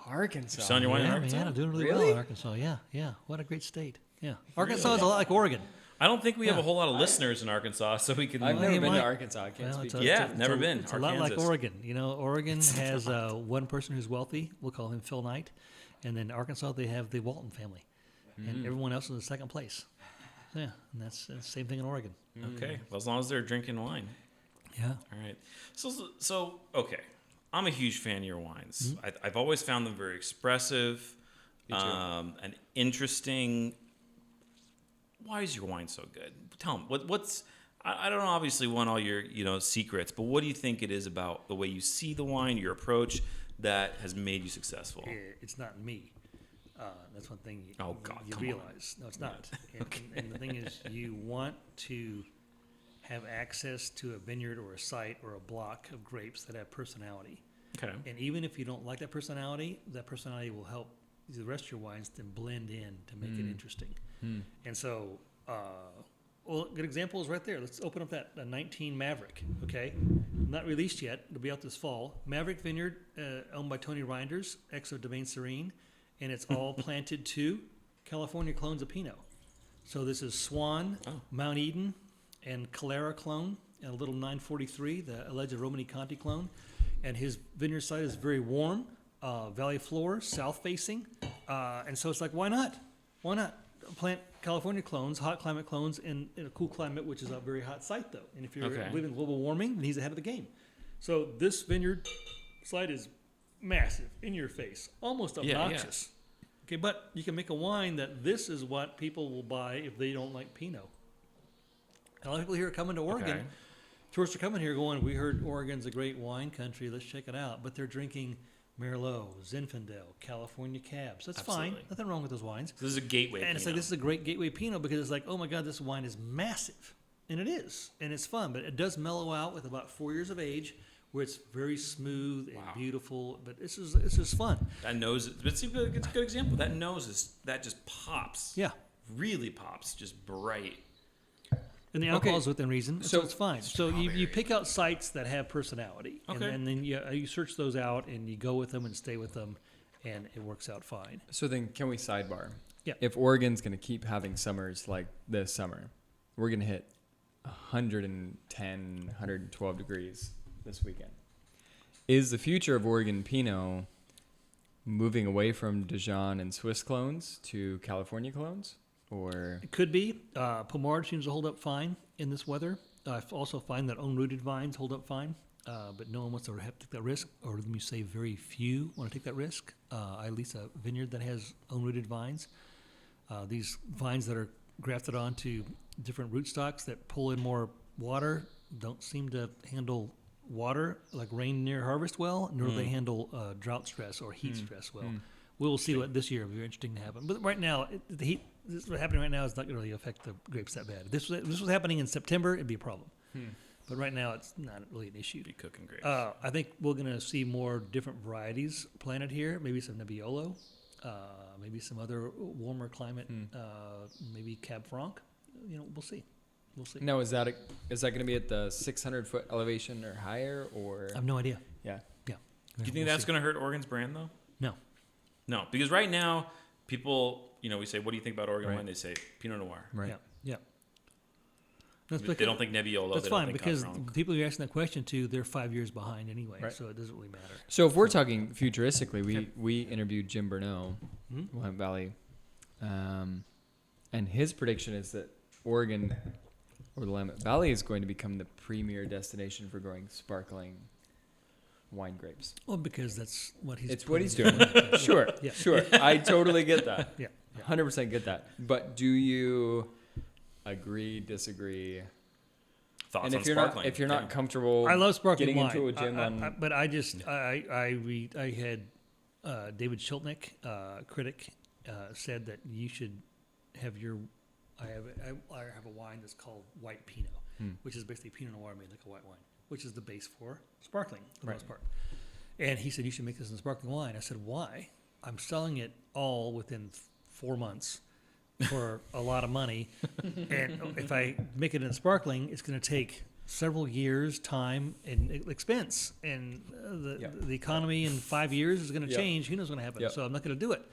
[SPEAKER 2] Arkansas.
[SPEAKER 1] You're selling your wine in
[SPEAKER 3] Yeah,
[SPEAKER 1] Arkansas?
[SPEAKER 3] man, I'm doing really well
[SPEAKER 2] Really?
[SPEAKER 3] in Arkansas. Yeah. What a great state. Yeah, Arkansas is a lot like Oregon.
[SPEAKER 1] I don't think we have
[SPEAKER 3] Yeah.
[SPEAKER 1] a whole lot of listeners in Arkansas, so we can.
[SPEAKER 2] I've
[SPEAKER 3] Well,
[SPEAKER 2] never
[SPEAKER 3] you
[SPEAKER 2] been
[SPEAKER 3] might-
[SPEAKER 2] to Arkansas. I can't
[SPEAKER 3] Well,
[SPEAKER 2] speak.
[SPEAKER 1] Yeah, never been.
[SPEAKER 3] It's a lot like
[SPEAKER 1] Arkansas.
[SPEAKER 3] Oregon. You know, Oregon has one person who's wealthy. We'll call him Phil Knight. And then Arkansas, they have the Walton family. And everyone else is in second place. Yeah, and that's the same thing in Oregon.
[SPEAKER 1] Okay, well, as long as they're drinking wine.
[SPEAKER 3] Yeah.
[SPEAKER 1] All right. So okay. I'm a huge fan of your wines. I've always found them very expressive,
[SPEAKER 2] Me too.
[SPEAKER 1] and interesting. Why is your wine so good? Tell me what's. I don't obviously want all your secrets, but what do you think it is about the way you see the wine, your approach, that has made you successful?
[SPEAKER 3] It's not me. That's one thing
[SPEAKER 1] Oh, God,
[SPEAKER 3] you
[SPEAKER 1] come on.
[SPEAKER 3] realize. No, it's not. And the thing is, you want to have access to a vineyard or a site or a block of grapes that have personality.
[SPEAKER 1] Okay.
[SPEAKER 3] And even if you don't like that personality will help the rest of your wines to blend in to make it interesting. And so, well, a good example is right there. Let's open up that 19 Maverick, okay? Not released yet. It'll be out this fall. Maverick Vineyard, owned by Tony Reinders, ex of Domaine Serene, and it's all planted to California clones of Pinot. So this is Swan, Mount Eden, and Calera clone, and a little 943, the alleged Romani Conti clone. And his vineyard site is very warm, valley floor, south facing. And so it's like, why not? Why not plant California clones, hot climate clones, in a cool climate, which is a very hot site, though. And if you're
[SPEAKER 1] Okay.
[SPEAKER 3] believing in global warming, then he's ahead of the game. So this vineyard site is massive, in your face, almost
[SPEAKER 1] Yeah,
[SPEAKER 3] obnoxious. Okay, but you can make a wine that this is what people will buy if they don't like Pinot. A lot of people here are coming to Oregon.
[SPEAKER 1] Okay.
[SPEAKER 3] Tourists are coming here going, we heard Oregon's a great wine country, let's check it out. But they're drinking Merlot, Zinfandel, California Cabs. That's fine.
[SPEAKER 1] Absolutely.
[SPEAKER 3] Nothing wrong with those wines.
[SPEAKER 1] So this is a gateway.
[SPEAKER 3] And it's like, this is a great gateway Pinot because it's like, oh my God, this wine is massive. And it is. And it's fun. But it does mellow out with about 4 years of age where it's very smooth and
[SPEAKER 1] Wow.
[SPEAKER 3] beautiful. But this is fun.
[SPEAKER 1] That nose. But see, it's a good example. That nose that just pops.
[SPEAKER 3] Yeah.
[SPEAKER 1] Really pops. Just bright.
[SPEAKER 3] And the alcohol is within reason, so it's fine. So you
[SPEAKER 1] Strawberry.
[SPEAKER 3] pick out sites that have personality,
[SPEAKER 1] Okay.
[SPEAKER 3] and then you search those out, and you go with them and stay with them, and it works out fine.
[SPEAKER 2] So then, can we sidebar?
[SPEAKER 3] Yeah.
[SPEAKER 2] If Oregon's going to keep having summers like this summer, we're going to hit 110, 112 degrees this weekend. Is the future of Oregon Pinot moving away from Dijon and Swiss clones to California clones? Or
[SPEAKER 3] It could be. Pomard seems to hold up fine in this weather. I also find that own-rooted vines hold up fine, but no one wants to have to take that risk, or let me say very few want to take that risk. I lease a vineyard that has own-rooted vines. These vines that are grafted onto different rootstocks that pull in more water don't seem to handle water like rain near harvest well, nor do they handle drought stress or heat stress well. We will see what this year will be interesting to happen. But right now, the heat, this is what's happening right now is not going to really affect the grapes that bad. If this was happening in September, it'd be a problem. But right now, it's not really an issue.
[SPEAKER 1] Be cooking grapes.
[SPEAKER 3] I think we're going to see more different varieties planted here. Maybe some Nebbiolo, maybe some other warmer climate, maybe Cab Franc. We'll see. We'll see.
[SPEAKER 2] now is that going to be at the 600-foot elevation or higher? Or
[SPEAKER 3] I have no idea.
[SPEAKER 2] yeah,
[SPEAKER 3] Yeah.
[SPEAKER 1] Do you think that's going to hurt Oregon's brand though?
[SPEAKER 3] No.
[SPEAKER 1] No, because right now people, we say, what do you think about Oregon
[SPEAKER 2] Right.
[SPEAKER 1] wine? They say Pinot Noir.
[SPEAKER 2] right.
[SPEAKER 3] Yeah. Yeah. That's
[SPEAKER 1] They don't think Nebbiolo.
[SPEAKER 3] That's
[SPEAKER 1] they don't
[SPEAKER 3] fine
[SPEAKER 1] think
[SPEAKER 3] because
[SPEAKER 1] Cab Franc.
[SPEAKER 3] the people you're asking that question to, they're 5 years behind anyway,
[SPEAKER 2] Right.
[SPEAKER 3] so it doesn't really matter.
[SPEAKER 2] So if we're talking futuristically, we interviewed Jim Burnell,
[SPEAKER 3] Mhm.
[SPEAKER 2] Willamette Valley, and his prediction is that Oregon or the Willamette Valley is going to become the premier destination for growing sparkling wine grapes.
[SPEAKER 3] Well, because that's what he's.
[SPEAKER 2] It's what he's
[SPEAKER 3] putting
[SPEAKER 2] doing.
[SPEAKER 3] in.
[SPEAKER 2] Sure,
[SPEAKER 3] Yeah.
[SPEAKER 2] sure. I totally get that.
[SPEAKER 3] Yeah. Yeah.
[SPEAKER 2] 100% get that. But do you agree, disagree?
[SPEAKER 1] Thoughts
[SPEAKER 2] And
[SPEAKER 1] on
[SPEAKER 2] if you're
[SPEAKER 1] sparkling?
[SPEAKER 2] not comfortable,
[SPEAKER 3] I love sparkling
[SPEAKER 2] getting
[SPEAKER 3] wine.
[SPEAKER 2] into a gym
[SPEAKER 3] but I had David Schiltnick, critic, said that you should have your. I have a wine that's called White Pinot, which is basically Pinot Noir made like a white wine, which is the base for sparkling for the most part. And he said you should make this in sparkling wine. I said why? I'm selling it all within 4 months for a lot of money, and if I make it in sparkling, it's going to take several years, time, and expense, and the economy in 5 years is going to change. Who knows what's going to happen?
[SPEAKER 2] Yep.
[SPEAKER 3] So I'm not going to do it.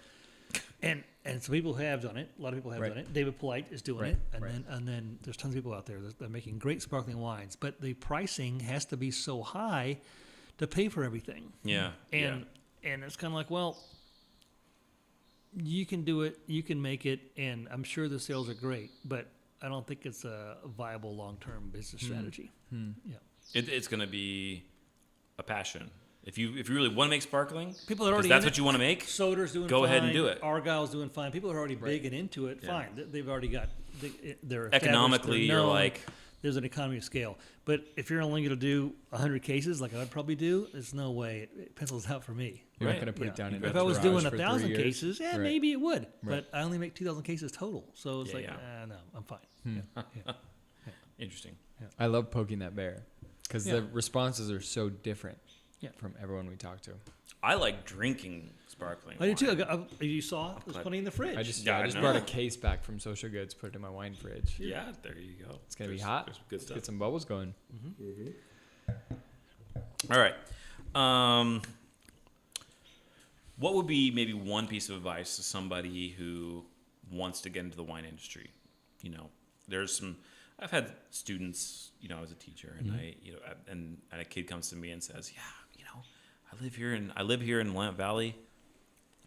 [SPEAKER 3] And some people have done it. A lot of people have
[SPEAKER 2] Right.
[SPEAKER 3] done it. David Polite is doing
[SPEAKER 2] Right,
[SPEAKER 3] it, and
[SPEAKER 2] right.
[SPEAKER 3] then there's tons of people out there that are making great sparkling wines. But the pricing has to be so high to pay for everything.
[SPEAKER 1] Yeah.
[SPEAKER 3] And it's kind of like, well, you can do it, you can make it, and I'm sure the sales are great, but I don't think it's a viable long-term business strategy. Yeah.
[SPEAKER 1] It's going to be a passion. If you really want to make sparkling,
[SPEAKER 3] People are
[SPEAKER 1] if
[SPEAKER 3] already
[SPEAKER 1] that's
[SPEAKER 3] in
[SPEAKER 1] what
[SPEAKER 3] it.
[SPEAKER 1] you want to make,
[SPEAKER 3] Soda's doing
[SPEAKER 1] Go
[SPEAKER 3] fine.
[SPEAKER 1] ahead and do it.
[SPEAKER 3] Argyle's doing fine. People are already big and into it.
[SPEAKER 1] Yeah.
[SPEAKER 3] Fine. They've already got. They're established,
[SPEAKER 1] economically,
[SPEAKER 3] they're
[SPEAKER 1] you're
[SPEAKER 3] known.
[SPEAKER 1] like,
[SPEAKER 3] There's an economy of scale. But if you're only going to do 100 cases, like I'd probably do, there's no way it pencils out for me.
[SPEAKER 2] You're
[SPEAKER 1] Right.
[SPEAKER 2] not going to put it down in
[SPEAKER 1] If
[SPEAKER 3] If
[SPEAKER 2] a
[SPEAKER 3] I was
[SPEAKER 2] garage
[SPEAKER 3] doing
[SPEAKER 2] for 3
[SPEAKER 3] 1,000
[SPEAKER 2] years.
[SPEAKER 3] cases,
[SPEAKER 2] Right.
[SPEAKER 3] maybe it would.
[SPEAKER 2] Right.
[SPEAKER 3] But I only make 2,000 cases total. So it's
[SPEAKER 1] Yeah,
[SPEAKER 3] no, I'm fine. Yeah.
[SPEAKER 1] interesting.
[SPEAKER 2] I love poking that bear because
[SPEAKER 3] Yeah.
[SPEAKER 2] the responses are so different
[SPEAKER 3] Yeah.
[SPEAKER 2] from everyone we talk to.
[SPEAKER 1] I like drinking sparkling.
[SPEAKER 3] I do too.
[SPEAKER 1] wine.
[SPEAKER 3] You saw there's
[SPEAKER 1] glad-
[SPEAKER 3] plenty in the fridge.
[SPEAKER 2] I just
[SPEAKER 1] Yeah, I
[SPEAKER 2] brought a
[SPEAKER 1] know.
[SPEAKER 2] case back from Social Goods, put it in my wine fridge.
[SPEAKER 1] Yeah, there you go.
[SPEAKER 2] It's gonna be
[SPEAKER 1] There's-
[SPEAKER 2] hot.
[SPEAKER 1] There's good
[SPEAKER 2] Let's
[SPEAKER 1] stuff.
[SPEAKER 2] get some bubbles going.
[SPEAKER 1] All right. What would be maybe one piece of advice to somebody who wants to get into the wine industry? There's some. I've had students, as a teacher, and and a kid comes to me and says, "Yeah, I live here in Willamette Valley.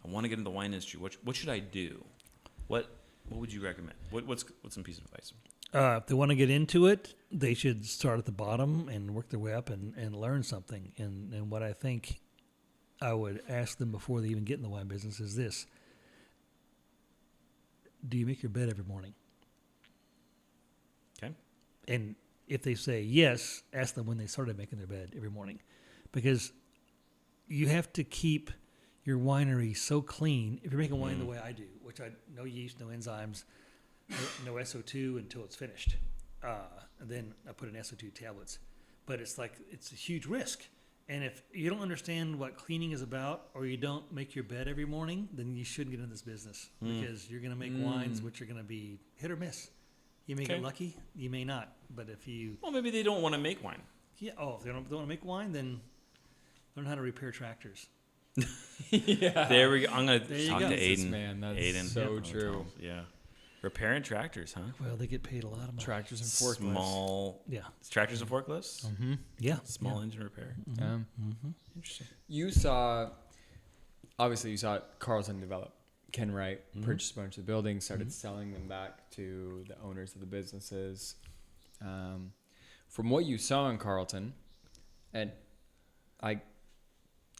[SPEAKER 1] I want to get into the wine industry. What should I do? What would you recommend? What's some piece of advice?"
[SPEAKER 3] If they want to get into it, they should start at the bottom and work their way up and learn something. And what I think I would ask them before they even get in the wine business is this. Do you make your bed every morning?
[SPEAKER 1] Okay.
[SPEAKER 3] And if they say yes, ask them when they started making their bed every morning. Because you have to keep your winery so clean. If you're making wine the way I do, which no yeast, no enzymes, no SO2 until it's finished. And then I put in SO2 tablets. But it's a huge risk. And if you don't understand what cleaning is about, or you don't make your bed every morning, then you shouldn't get into this business because you're going to make wines which are going to be hit or miss. You may
[SPEAKER 1] Okay.
[SPEAKER 3] get lucky, you may not. But if you,
[SPEAKER 1] Well, maybe they don't want to make wine.
[SPEAKER 3] if they don't want to make wine, then learn how to repair tractors.
[SPEAKER 2] Yeah.
[SPEAKER 1] There we go. I'm gonna
[SPEAKER 3] There you
[SPEAKER 1] talk
[SPEAKER 3] go.
[SPEAKER 1] to
[SPEAKER 2] Jesus,
[SPEAKER 1] Aiden.
[SPEAKER 2] man, that's
[SPEAKER 1] Aiden.
[SPEAKER 2] so
[SPEAKER 1] I'll
[SPEAKER 2] true.
[SPEAKER 1] tell him. Yeah. Repairing tractors, huh?
[SPEAKER 3] Well, they get paid a lot of money.
[SPEAKER 2] Tractors and forklifts.
[SPEAKER 1] Small
[SPEAKER 3] Yeah.
[SPEAKER 1] tractors and forklifts.
[SPEAKER 3] Yeah.
[SPEAKER 1] Small engine repair.
[SPEAKER 2] Yeah.
[SPEAKER 1] Interesting.
[SPEAKER 2] You saw Carlton develop. Ken Wright purchased a bunch of buildings, started selling them back to the owners of the businesses. From what you saw in Carlton, and I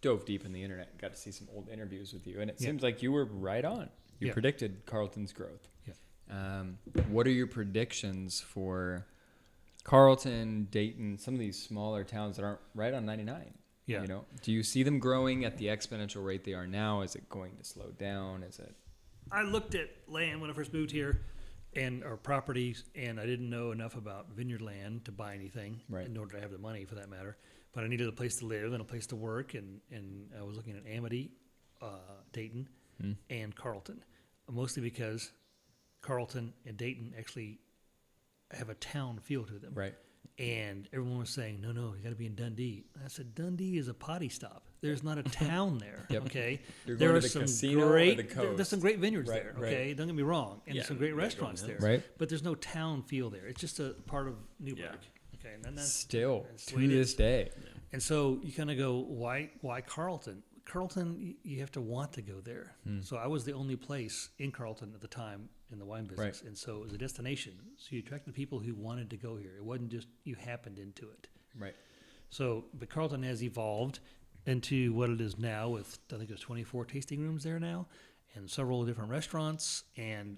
[SPEAKER 2] dove deep in the internet, got to see some old interviews with you, and it seems like you were right on. You
[SPEAKER 3] Yeah.
[SPEAKER 2] predicted Carlton's growth.
[SPEAKER 3] Yeah.
[SPEAKER 2] What are your predictions for Carlton, Dayton, some of these smaller towns that aren't right on 99?
[SPEAKER 3] Yeah.
[SPEAKER 2] You know, do you see them growing at the exponential rate they are now? Is it going to slow down? Is it?
[SPEAKER 3] I looked at land when I first moved here, and our properties, and I didn't know enough about vineyard land to buy anything,
[SPEAKER 2] Right.
[SPEAKER 3] nor did I have the money for that matter. But I needed a place to live and a place to work, and I was looking at Amity, Dayton, and Carlton, mostly because Carlton and Dayton actually have a town feel to them.
[SPEAKER 2] Right.
[SPEAKER 3] And everyone was saying, no, you got to be in Dundee. And I said, Dundee is a potty stop. There's not a town there.
[SPEAKER 2] Yep.
[SPEAKER 3] Okay.
[SPEAKER 2] You're
[SPEAKER 3] There
[SPEAKER 2] going
[SPEAKER 3] are
[SPEAKER 2] to the
[SPEAKER 3] some
[SPEAKER 2] casino or
[SPEAKER 3] great.
[SPEAKER 2] the coast.
[SPEAKER 3] There's some great vineyards
[SPEAKER 2] Right,
[SPEAKER 3] there.
[SPEAKER 2] right.
[SPEAKER 3] Okay. Don't get me wrong. And
[SPEAKER 1] Yeah,
[SPEAKER 3] there's some great
[SPEAKER 1] yeah,
[SPEAKER 3] restaurants there.
[SPEAKER 2] Right.
[SPEAKER 3] But there's no town feel there. It's just a part of Newburgh.
[SPEAKER 1] Yeah.
[SPEAKER 3] Okay. And then that's
[SPEAKER 2] Still,
[SPEAKER 3] that's the
[SPEAKER 2] to
[SPEAKER 3] way it
[SPEAKER 2] this
[SPEAKER 3] is.
[SPEAKER 2] day.
[SPEAKER 3] And so you kind of go, why Carlton? Carlton, you have to want to go there. So I was the only place in Carlton at the time in the wine business.
[SPEAKER 2] Right.
[SPEAKER 3] And so it was a destination. So you attracted people who wanted to go here. It wasn't just you happened into it.
[SPEAKER 2] Right.
[SPEAKER 3] So, but Carlton has evolved into what it is now with, I think there's 24 tasting rooms there now and several different restaurants. And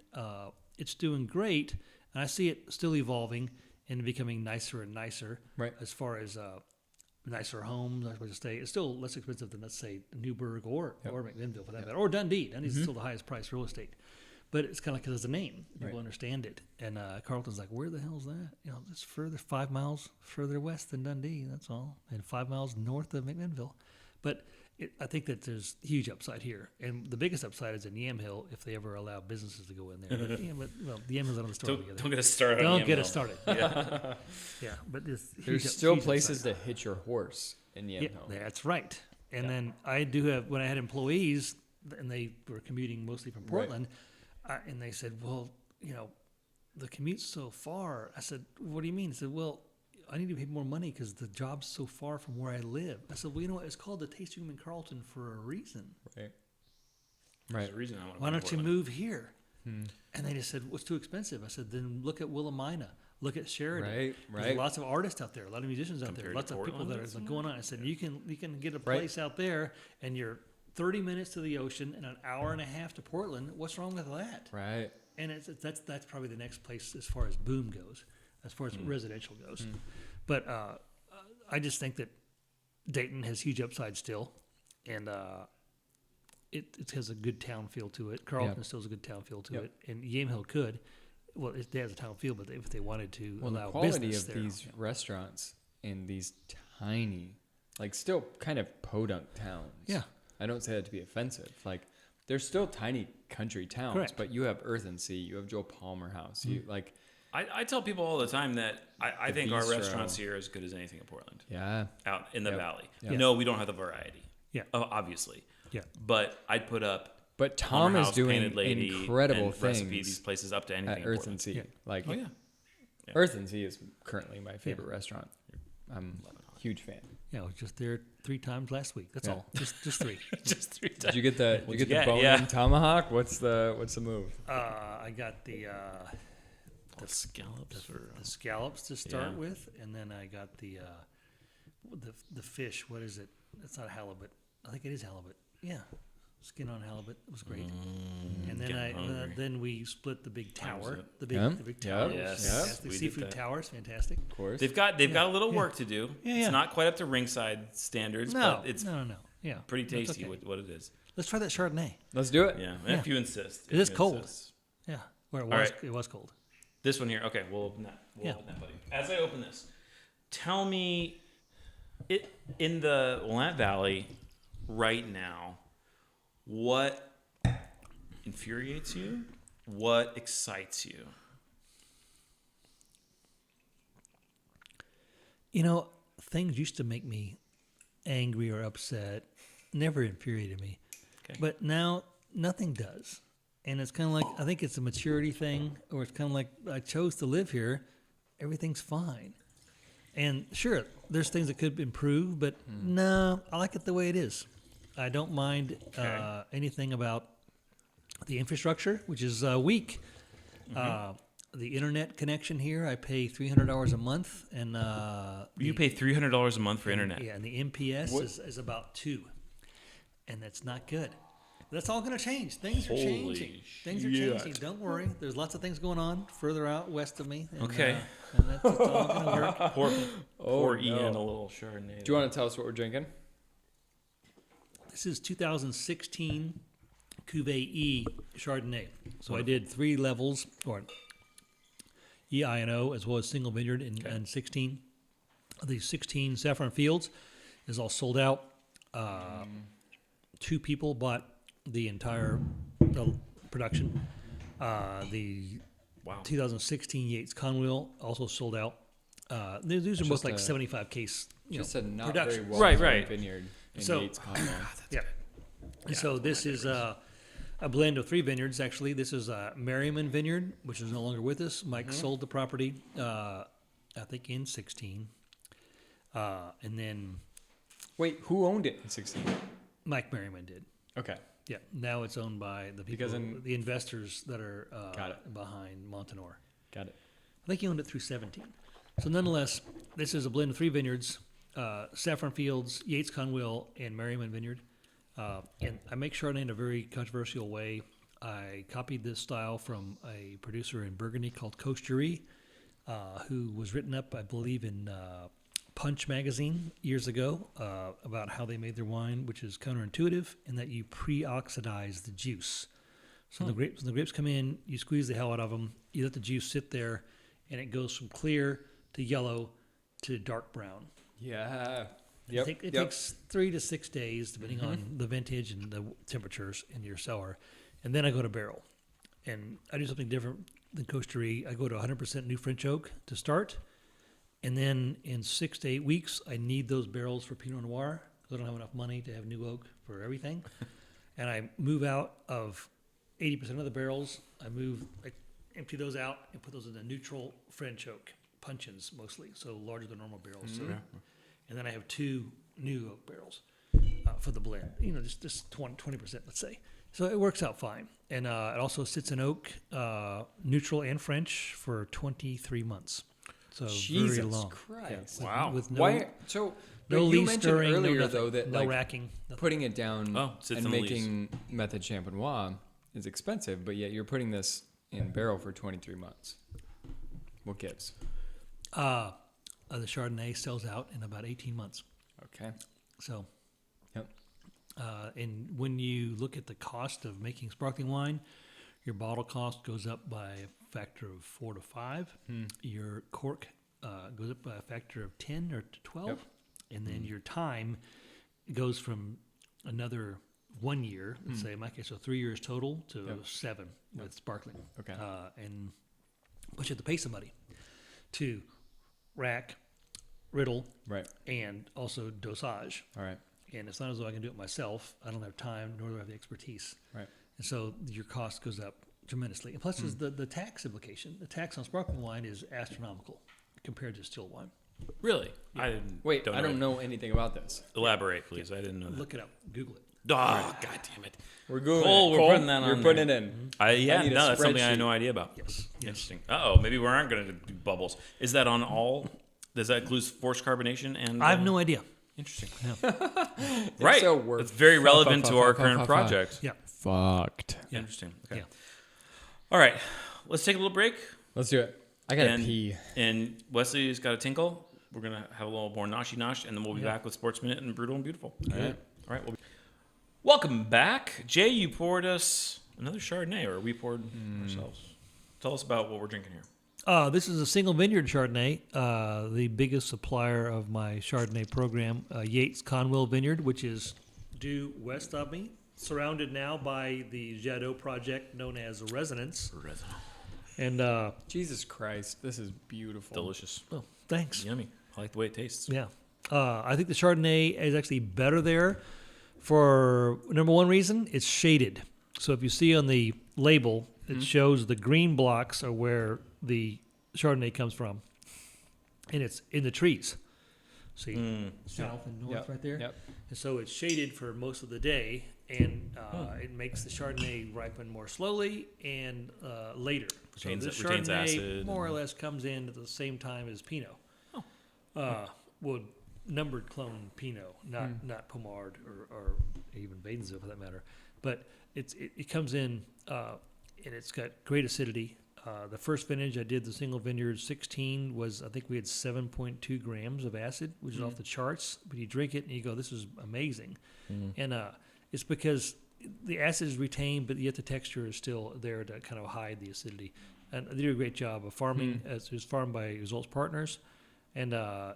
[SPEAKER 3] it's doing great. And I see it still evolving and becoming nicer and nicer
[SPEAKER 2] Right.
[SPEAKER 3] as far as nicer homes, nicer place to stay. It's still less expensive than, let's say, Newburgh or McMinnville for that matter, or Dundee. Dundee's still the highest price real estate. But it's kind of like because it's a name. People
[SPEAKER 2] Right.
[SPEAKER 3] understand it. And Carlton's like, where the hell's that? You know, it's further, 5 miles further west than Dundee, that's all. And 5 miles north of McMinnville. But I think that there's huge upside here. And the biggest upside is in Yamhill if they ever allow businesses to go in there. But the Yamhill's another story together.
[SPEAKER 1] Don't get us started.
[SPEAKER 3] Don't
[SPEAKER 1] on
[SPEAKER 3] get
[SPEAKER 1] Yamhill.
[SPEAKER 3] us started. Yeah, but
[SPEAKER 2] There's still places to hitch your horse in Yamhill.
[SPEAKER 3] Yeah, that's right. And then I do have, when I had employees, and they were commuting mostly from Portland, and they said, well, you know, the commute's so far. I said, what do you mean? He said, well, I need to pay more money because the job's so far from where I live. I said, well, you know what? It's called the Tasting Room in Carlton for a reason.
[SPEAKER 2] Right.
[SPEAKER 1] There's a reason I want to
[SPEAKER 3] Why
[SPEAKER 1] go to
[SPEAKER 3] don't you
[SPEAKER 1] Portland.
[SPEAKER 3] move here? And they just said, well, it's too expensive. I said, then look at Willamette. Look at Sheridan.
[SPEAKER 2] Right,
[SPEAKER 3] There's
[SPEAKER 2] right.
[SPEAKER 3] lots of artists out there, a lot of musicians out there,
[SPEAKER 1] Compared
[SPEAKER 3] lots
[SPEAKER 1] to
[SPEAKER 3] of people
[SPEAKER 1] Portland,
[SPEAKER 3] that
[SPEAKER 1] it's
[SPEAKER 3] are going on. I said, you can get a
[SPEAKER 2] Right.
[SPEAKER 3] place out there, and you're 30 minutes to the ocean and an hour and a half to Portland. What's wrong with that?
[SPEAKER 2] Right.
[SPEAKER 3] And that's probably the next place as far as boom goes, as far as residential goes. But I just think that Dayton has huge upside still, and it has a good town feel to it. Carlton still has a good town feel to
[SPEAKER 2] Yep.
[SPEAKER 3] it, and Yamhill could. Well, it has a town feel, but if they wanted to
[SPEAKER 2] Well,
[SPEAKER 3] allow
[SPEAKER 2] the quality
[SPEAKER 3] business
[SPEAKER 2] of
[SPEAKER 3] there,
[SPEAKER 2] these restaurants in these tiny, like still kind of podunk towns.
[SPEAKER 3] Yeah.
[SPEAKER 2] I don't say that to be offensive. Like they're still tiny country towns,
[SPEAKER 3] Correct.
[SPEAKER 2] but you have Earth and Sea, you have Joe Palmer House. You like,
[SPEAKER 1] I tell people all the time that I
[SPEAKER 2] The
[SPEAKER 1] think our
[SPEAKER 2] bistro.
[SPEAKER 1] restaurants here are as good as anything in Portland,
[SPEAKER 2] yeah,
[SPEAKER 1] out in the
[SPEAKER 2] Yep.
[SPEAKER 1] valley.
[SPEAKER 2] Yep.
[SPEAKER 1] No, we don't have the variety.
[SPEAKER 3] Yeah.
[SPEAKER 1] Obviously.
[SPEAKER 3] Yeah.
[SPEAKER 1] But I'd put up
[SPEAKER 2] but Tom
[SPEAKER 1] Palmer
[SPEAKER 2] is
[SPEAKER 1] House,
[SPEAKER 2] doing
[SPEAKER 1] Painted Lady,
[SPEAKER 2] incredible
[SPEAKER 1] and
[SPEAKER 2] things
[SPEAKER 1] Recipe these places up to anything
[SPEAKER 2] at
[SPEAKER 1] in
[SPEAKER 2] Earth
[SPEAKER 1] Portland.
[SPEAKER 2] and Sea.
[SPEAKER 3] Yeah.
[SPEAKER 2] Like,
[SPEAKER 1] Oh yeah. Yeah.
[SPEAKER 2] Earth and Sea is currently my favorite restaurant. I'm a huge fan.
[SPEAKER 3] yeah, I was just there 3 times last week. That's
[SPEAKER 2] Yeah.
[SPEAKER 3] all, just 3.
[SPEAKER 1] Just 3 times.
[SPEAKER 2] Did you get the
[SPEAKER 1] What'd
[SPEAKER 2] you
[SPEAKER 1] you
[SPEAKER 2] get the
[SPEAKER 1] get?
[SPEAKER 2] bone
[SPEAKER 1] Yeah.
[SPEAKER 2] and tomahawk? What's the move?
[SPEAKER 3] I got the
[SPEAKER 1] scallops or
[SPEAKER 3] scallops to start
[SPEAKER 1] Yeah.
[SPEAKER 3] with, and then I got the fish. What is it? It's not halibut. I think it is halibut. Yeah, skin on halibut. It was great. And then
[SPEAKER 1] getting hungry.
[SPEAKER 3] then we split the big tower.
[SPEAKER 1] it?
[SPEAKER 3] The big
[SPEAKER 2] Yeah.
[SPEAKER 3] the big
[SPEAKER 2] Yeah.
[SPEAKER 3] tower.
[SPEAKER 1] Yes.
[SPEAKER 3] was fantastic.
[SPEAKER 1] We did
[SPEAKER 3] Seafood
[SPEAKER 1] that.
[SPEAKER 3] towers, fantastic.
[SPEAKER 2] Of course.
[SPEAKER 1] They've got a little work to do.
[SPEAKER 3] Yeah,
[SPEAKER 1] It's
[SPEAKER 3] yeah.
[SPEAKER 1] not quite up to ringside standards,
[SPEAKER 3] No,
[SPEAKER 1] but it's
[SPEAKER 3] no. Yeah,
[SPEAKER 1] pretty
[SPEAKER 3] That's
[SPEAKER 1] tasty
[SPEAKER 3] okay.
[SPEAKER 1] with what it is.
[SPEAKER 3] Let's try that Chardonnay.
[SPEAKER 2] Let's do it.
[SPEAKER 1] Yeah,
[SPEAKER 3] Yeah.
[SPEAKER 1] if you insist.
[SPEAKER 3] It is
[SPEAKER 1] if you
[SPEAKER 3] cold.
[SPEAKER 1] insist.
[SPEAKER 3] Yeah, where it
[SPEAKER 1] All
[SPEAKER 3] was
[SPEAKER 1] right.
[SPEAKER 3] it was cold.
[SPEAKER 1] This one here. Okay, we'll open that. We'll
[SPEAKER 3] Yeah.
[SPEAKER 1] open that, buddy. As I open this, tell me, it in the Willamette Valley right now, what infuriates you? What excites you?
[SPEAKER 3] You know, things used to make me angry or upset, never infuriated me.
[SPEAKER 1] Okay.
[SPEAKER 3] But now nothing does. And it's kind of like, I think it's a maturity thing, or it's kind of like, I chose to live here. Everything's fine. And sure, there's things that could improve, but no, I like it the way it is. I don't mind anything about the infrastructure, which is weak. The internet connection here, I pay $300 a month, and
[SPEAKER 1] You pay $300 a month for internet.
[SPEAKER 3] yeah, and the MPS is about $2, and that's not good. That's all going to change. Things are
[SPEAKER 1] Holy
[SPEAKER 3] changing. Things are
[SPEAKER 1] shit.
[SPEAKER 3] changing. Don't worry. There's lots of things going on further out west of me. And,
[SPEAKER 1] Okay.
[SPEAKER 3] and that's it's all going to work.
[SPEAKER 1] Pour
[SPEAKER 2] no.
[SPEAKER 1] Ian a little Chardonnay.
[SPEAKER 2] Do you want to tell us what we're drinking?
[SPEAKER 3] This is 2016 Cuvée E Chardonnay. So I did 3 levels, or E, I, and O, as well as single vineyard in 16. The 16 Saffron Fields is all sold out. 2 people bought the entire production. The
[SPEAKER 1] Wow.
[SPEAKER 3] 2016 Yates Conwell also sold out. These are most
[SPEAKER 2] Just
[SPEAKER 3] like
[SPEAKER 2] a-
[SPEAKER 3] 75 case.
[SPEAKER 2] Just a not
[SPEAKER 3] production.
[SPEAKER 2] very well
[SPEAKER 1] Right.
[SPEAKER 2] vineyard in
[SPEAKER 3] So-
[SPEAKER 2] Yates Conwell.
[SPEAKER 3] Yeah. And so this is a blend of 3 vineyards, actually. This is Merriman Vineyard, which is no longer with us. Mike sold the property, I think, in 16. And then
[SPEAKER 2] Wait, who owned it in 16?
[SPEAKER 3] Mike Merriman did.
[SPEAKER 2] Okay.
[SPEAKER 3] Yeah. Now it's owned by the people,
[SPEAKER 2] Because in-
[SPEAKER 3] the investors that are
[SPEAKER 2] Got it.
[SPEAKER 3] behind Montanore.
[SPEAKER 2] Got it.
[SPEAKER 3] I think he owned it through 17. So nonetheless, this is a blend of 3 vineyards, Saffron Fields, Yates Conwell, and Merriman Vineyard. And I make Chardonnay in a very controversial way. I copied this style from a producer in Burgundy called Costerie, who was written up, I believe, in Punch magazine years ago about how they made their wine, which is counterintuitive in that you pre-oxidize the juice. So when the grapes come in, you squeeze the hell out of them, you let the juice sit there, and it goes from clear to yellow to dark brown.
[SPEAKER 2] Yeah. Yep.
[SPEAKER 3] It takes 3 to 6 days, depending on the vintage and the temperatures in your cellar. And then I go to barrel. And I do something different than Costerie. I go to 100% new French oak to start. And then in 6 to 8 weeks, I need those barrels for Pinot Noir because I don't have enough money to have new oak for everything. And I move out of 80% of the barrels. I empty those out and put those in a neutral French oak, puncheons mostly, so larger than normal barrels. So, and then I have 2 new oak barrels for the blend. Just 20%, let's say. So it works out fine. And it also sits in oak, neutral and French, for 23 months. So
[SPEAKER 2] Jesus
[SPEAKER 3] very long.
[SPEAKER 2] Christ.
[SPEAKER 3] Yeah,
[SPEAKER 1] Wow.
[SPEAKER 3] With no,
[SPEAKER 2] Why? So
[SPEAKER 3] no
[SPEAKER 2] you
[SPEAKER 3] leaf
[SPEAKER 2] mentioned
[SPEAKER 3] stirring,
[SPEAKER 2] earlier
[SPEAKER 3] no nothing,
[SPEAKER 2] though that
[SPEAKER 3] no
[SPEAKER 2] like
[SPEAKER 3] racking. Nothing.
[SPEAKER 2] putting it down
[SPEAKER 1] sits
[SPEAKER 2] and
[SPEAKER 1] in the leaves.
[SPEAKER 2] making method champenois is expensive, but yet you're putting this in barrel for 23 months. What gives?
[SPEAKER 3] The Chardonnay sells out in about 18 months.
[SPEAKER 2] Okay.
[SPEAKER 3] So,
[SPEAKER 2] Yep.
[SPEAKER 3] and when you look at the cost of making sparkling wine, your bottle cost goes up by a factor of 4 to 5. Your cork goes up by a factor of 10 or to 12.
[SPEAKER 2] Yep.
[SPEAKER 3] And then your time goes from another 1 year, let's say in my case, so 3 years total to
[SPEAKER 2] Yep.
[SPEAKER 3] 7 with sparkling.
[SPEAKER 2] Okay.
[SPEAKER 3] But you have to pay somebody to rack, riddle,
[SPEAKER 2] Right.
[SPEAKER 3] and also dosage.
[SPEAKER 2] All right.
[SPEAKER 3] And it's not as though I can do it myself. I don't have time, nor do I have the expertise.
[SPEAKER 2] Right.
[SPEAKER 3] And so your cost goes up tremendously. And plus, there's the tax implication. The tax on sparkling wine is astronomical compared to still wine.
[SPEAKER 1] Really? I didn't.
[SPEAKER 2] Wait, I don't know anything about this.
[SPEAKER 1] Elaborate, please. I didn't know that.
[SPEAKER 3] Look it up. Google it.
[SPEAKER 1] Oh, God damn it.
[SPEAKER 2] We're good.
[SPEAKER 1] Cole, we're putting that on
[SPEAKER 2] You're
[SPEAKER 1] there.
[SPEAKER 2] putting it in.
[SPEAKER 1] Yeah,
[SPEAKER 2] I need a
[SPEAKER 1] no, that's something I had
[SPEAKER 2] spreadsheet.
[SPEAKER 1] no idea about.
[SPEAKER 3] Yes.
[SPEAKER 1] Interesting. Uh-oh, maybe we aren't going to do bubbles. Is that on all? Does that include forced carbonation? And
[SPEAKER 3] I have no idea.
[SPEAKER 1] Interesting.
[SPEAKER 3] Yeah.
[SPEAKER 1] Right.
[SPEAKER 2] So we're
[SPEAKER 1] It's very relevant to our current project.
[SPEAKER 3] Yeah.
[SPEAKER 2] Fucked.
[SPEAKER 3] Yeah.
[SPEAKER 1] Interesting. Okay.
[SPEAKER 3] Yeah.
[SPEAKER 1] All right. Let's take a little break.
[SPEAKER 2] Let's do it. I gotta
[SPEAKER 1] and,
[SPEAKER 2] pee.
[SPEAKER 1] And Wesley's got a tinkle. We're going to have a little more nosh, and then we'll be back with Sports Minute and Brutal and Beautiful.
[SPEAKER 2] All right.
[SPEAKER 1] All right. Welcome back. Jay, you poured us another Chardonnay, or we poured ourselves. Tell us about what we're drinking here.
[SPEAKER 3] This is a single vineyard Chardonnay, the biggest supplier of my Chardonnay program, Yates Conwell Vineyard, which is due west of me, surrounded now by the Jadot project known as Resonance. And
[SPEAKER 2] Jesus Christ, this is beautiful.
[SPEAKER 1] Delicious.
[SPEAKER 3] oh, thanks.
[SPEAKER 1] Yummy. I like the way it tastes.
[SPEAKER 3] Yeah. I think the Chardonnay is actually better there for number one reason, it's shaded. So if you see on the label, it shows the green blocks are where the Chardonnay comes from. And it's in the trees. See, south and north right there?
[SPEAKER 2] Yep.
[SPEAKER 3] And so it's shaded for most of the day, and it makes the Chardonnay ripen more slowly and later.
[SPEAKER 1] Retains-
[SPEAKER 3] so this
[SPEAKER 1] retains
[SPEAKER 3] Chardonnay
[SPEAKER 1] acid
[SPEAKER 3] more or less comes in at the same time as Pinot. Well, numbered clone Pinot, not Pommard or even Badenzo for that matter. But it comes in and it's got great acidity. The first vintage I did, the single vineyard 16, was I think we had 7.2 grams of acid, which is off the charts. But you drink it and you go, this is amazing. And it's because the acid is retained, but yet the texture is still there to kind of hide the acidity. And they do a great job of farming. It was farmed by Results Partners. And I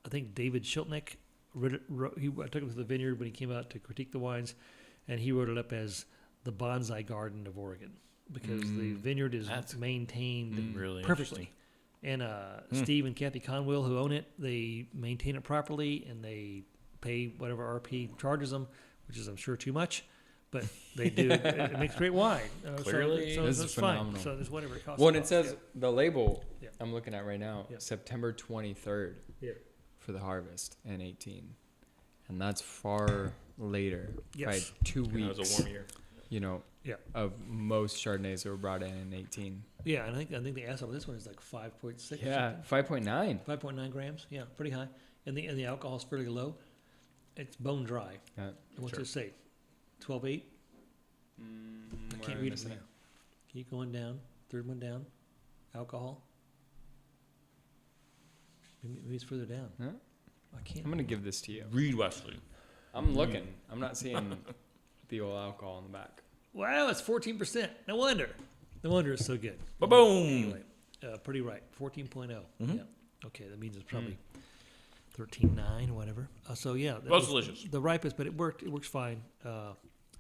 [SPEAKER 3] think David Schiltnick, I took him to the vineyard when he came out to critique the wines, and he wrote it up as the bonsai garden of Oregon. Because the vineyard is maintained
[SPEAKER 1] really
[SPEAKER 3] perfectly. And Steve and Kathy Conwell, who own it, they maintain it properly, and they pay whatever RP charges them, which is, I'm sure, too much. But they do. It makes great wine.
[SPEAKER 1] Clearly.
[SPEAKER 3] So
[SPEAKER 2] This
[SPEAKER 3] it's
[SPEAKER 2] is
[SPEAKER 3] fine.
[SPEAKER 2] phenomenal.
[SPEAKER 3] So there's whatever it costs.
[SPEAKER 2] Well, and it says the label
[SPEAKER 3] Yeah.
[SPEAKER 2] I'm looking at right now,
[SPEAKER 3] Yeah.
[SPEAKER 2] September 23rd
[SPEAKER 3] Yeah.
[SPEAKER 2] for the harvest in 18. And that's far later,
[SPEAKER 3] Yes.
[SPEAKER 2] by 2
[SPEAKER 1] It
[SPEAKER 2] weeks.
[SPEAKER 1] was a warm year.
[SPEAKER 2] You know,
[SPEAKER 3] Yeah.
[SPEAKER 2] of most Chardonnays that were brought in 18.
[SPEAKER 3] Yeah, and I think the acid on this one is like 5.6.
[SPEAKER 2] Yeah, 5.9.
[SPEAKER 3] 5.9 grams. Yeah, pretty high. And the alcohol is fairly low. It's bone dry.
[SPEAKER 2] Yeah.
[SPEAKER 3] And what's it say? 12.8? I
[SPEAKER 2] Where
[SPEAKER 3] can't
[SPEAKER 2] am I
[SPEAKER 3] read it
[SPEAKER 2] missing
[SPEAKER 3] from here. Keep going down. Third one down. Alcohol. Maybe it's further down.
[SPEAKER 2] Huh?
[SPEAKER 3] I can't.
[SPEAKER 2] I'm going to give this to you.
[SPEAKER 1] Reed Wesley.
[SPEAKER 2] I'm looking. I'm not seeing the old alcohol in the back.
[SPEAKER 3] Wow, it's 14%. No wonder. No wonder it's so good.
[SPEAKER 1] Ba-boom.
[SPEAKER 3] Anyway, pretty right. 14.0. Yeah. Okay, that means it's probably 13.9 or whatever. So yeah,
[SPEAKER 1] That was delicious.
[SPEAKER 3] the ripest, but it worked. It works fine.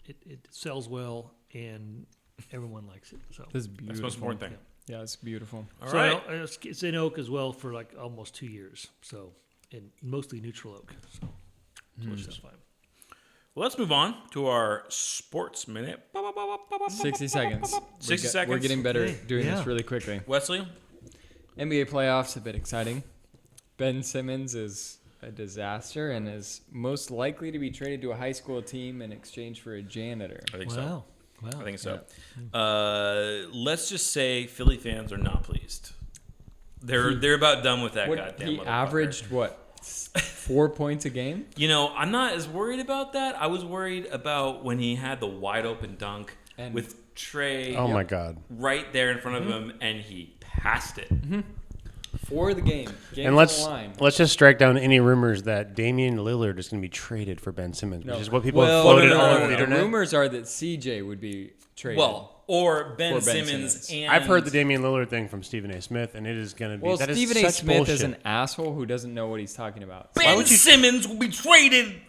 [SPEAKER 3] It sells well, and everyone likes it. So
[SPEAKER 2] This is
[SPEAKER 1] That's
[SPEAKER 2] beautiful.
[SPEAKER 1] the most important thing.
[SPEAKER 2] Yeah, it's beautiful.
[SPEAKER 1] All
[SPEAKER 3] so
[SPEAKER 1] right.
[SPEAKER 3] it's in oak as well for like almost 2 years. So and mostly neutral oak. So it's fine.
[SPEAKER 1] Well, let's move on to our sports minute.
[SPEAKER 2] 60 seconds.
[SPEAKER 1] 60 seconds.
[SPEAKER 2] We're getting better
[SPEAKER 3] Okay,
[SPEAKER 2] doing
[SPEAKER 3] yeah.
[SPEAKER 2] this really quickly.
[SPEAKER 1] Wesley,
[SPEAKER 2] NBA playoffs have been exciting. Ben Simmons is a disaster and is most likely to be traded to a high school team in exchange for a janitor.
[SPEAKER 1] I think so.
[SPEAKER 3] Wow.
[SPEAKER 1] I think so. Let's just say Philly fans are not pleased. They're about done with that goddamn
[SPEAKER 2] He
[SPEAKER 1] motherfucker.
[SPEAKER 2] averaged, 4 points a game?
[SPEAKER 1] You know, I'm not as worried about that. I was worried about when he had the wide open dunk
[SPEAKER 2] And-
[SPEAKER 1] with Trey
[SPEAKER 4] Oh my God!
[SPEAKER 1] right there in front of him, and he passed it.
[SPEAKER 2] For the game. Game's
[SPEAKER 4] And
[SPEAKER 2] on the line.
[SPEAKER 4] let's just strike down any rumors that Damian Lillard is going to be traded for Ben Simmons,
[SPEAKER 2] No.
[SPEAKER 4] which is what people
[SPEAKER 2] Well,
[SPEAKER 4] have floated
[SPEAKER 1] no,
[SPEAKER 4] all
[SPEAKER 1] no,
[SPEAKER 4] over
[SPEAKER 1] no,
[SPEAKER 4] the
[SPEAKER 1] no.
[SPEAKER 4] internet.
[SPEAKER 2] Rumors are that CJ would be traded.
[SPEAKER 1] Well, or Ben
[SPEAKER 2] For Ben
[SPEAKER 1] Simmons.
[SPEAKER 2] Simmons.
[SPEAKER 1] And
[SPEAKER 4] I've heard the Damian Lillard thing from Stephen A. Smith, and it is going to be
[SPEAKER 2] well,
[SPEAKER 4] that is
[SPEAKER 2] Stephen A.
[SPEAKER 4] such
[SPEAKER 2] Smith is
[SPEAKER 4] bullshit.
[SPEAKER 2] an asshole who doesn't know what he's talking about.
[SPEAKER 1] Ben Simmons will be traded.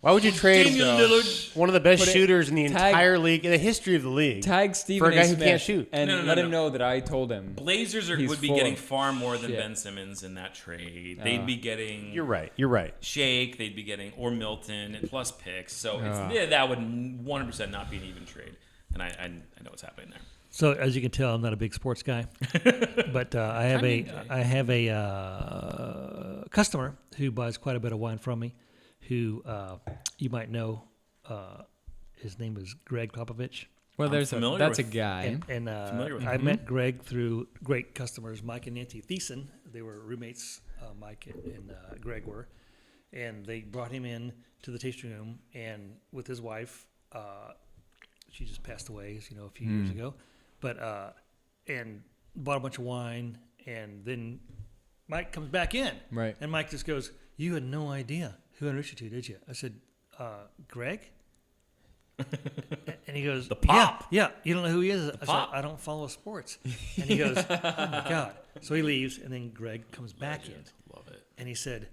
[SPEAKER 4] Why would you trade
[SPEAKER 1] Damian Lillard.
[SPEAKER 4] one of the best
[SPEAKER 2] Put it-
[SPEAKER 4] shooters in the
[SPEAKER 2] tag-
[SPEAKER 4] entire league, in the history of the league,
[SPEAKER 2] Tag Stephen
[SPEAKER 4] for a guy
[SPEAKER 2] A.
[SPEAKER 4] who
[SPEAKER 2] Smith
[SPEAKER 4] can't shoot?
[SPEAKER 2] and
[SPEAKER 1] No, no,
[SPEAKER 2] let
[SPEAKER 1] no,
[SPEAKER 2] him know that I told him.
[SPEAKER 1] Blazers
[SPEAKER 2] He's
[SPEAKER 1] would be
[SPEAKER 2] full
[SPEAKER 1] getting
[SPEAKER 2] of
[SPEAKER 1] far more than
[SPEAKER 2] shit.
[SPEAKER 1] Ben Simmons in that trade. They'd be getting
[SPEAKER 4] You're right. You're right.
[SPEAKER 1] Shake. They'd be getting or Milton and plus picks. So
[SPEAKER 2] Ah.
[SPEAKER 1] that would 100% not be an even trade. And I know what's happening there.
[SPEAKER 3] So as you can tell, I'm not a big sports guy, but I have a customer who buys quite a bit of wine from me, who you might know. His name is Greg Popovich,
[SPEAKER 2] Well,
[SPEAKER 1] I'm
[SPEAKER 2] that's
[SPEAKER 1] familiar
[SPEAKER 2] a
[SPEAKER 1] with-
[SPEAKER 2] guy.
[SPEAKER 3] and
[SPEAKER 1] Familiar with
[SPEAKER 3] I met Greg through great customers, Mike and Nancy Thiessen. They were roommates. Mike and Greg were, and they brought him in to the tasting room, and with his wife. She just passed away, as you know, a few years ago. But and bought a bunch of wine, and then Mike comes back in,
[SPEAKER 2] Right.
[SPEAKER 3] and Mike just goes, "You had no idea who I introduced you to, did you?" I said, "Greg." And he goes,
[SPEAKER 1] The Pop.
[SPEAKER 3] Yeah, you don't know who he is." I said,
[SPEAKER 1] Pop.
[SPEAKER 3] "I don't follow sports." And he goes, "Oh my God!" So he leaves, and then Greg comes back in,
[SPEAKER 1] Love it.
[SPEAKER 3] and he said,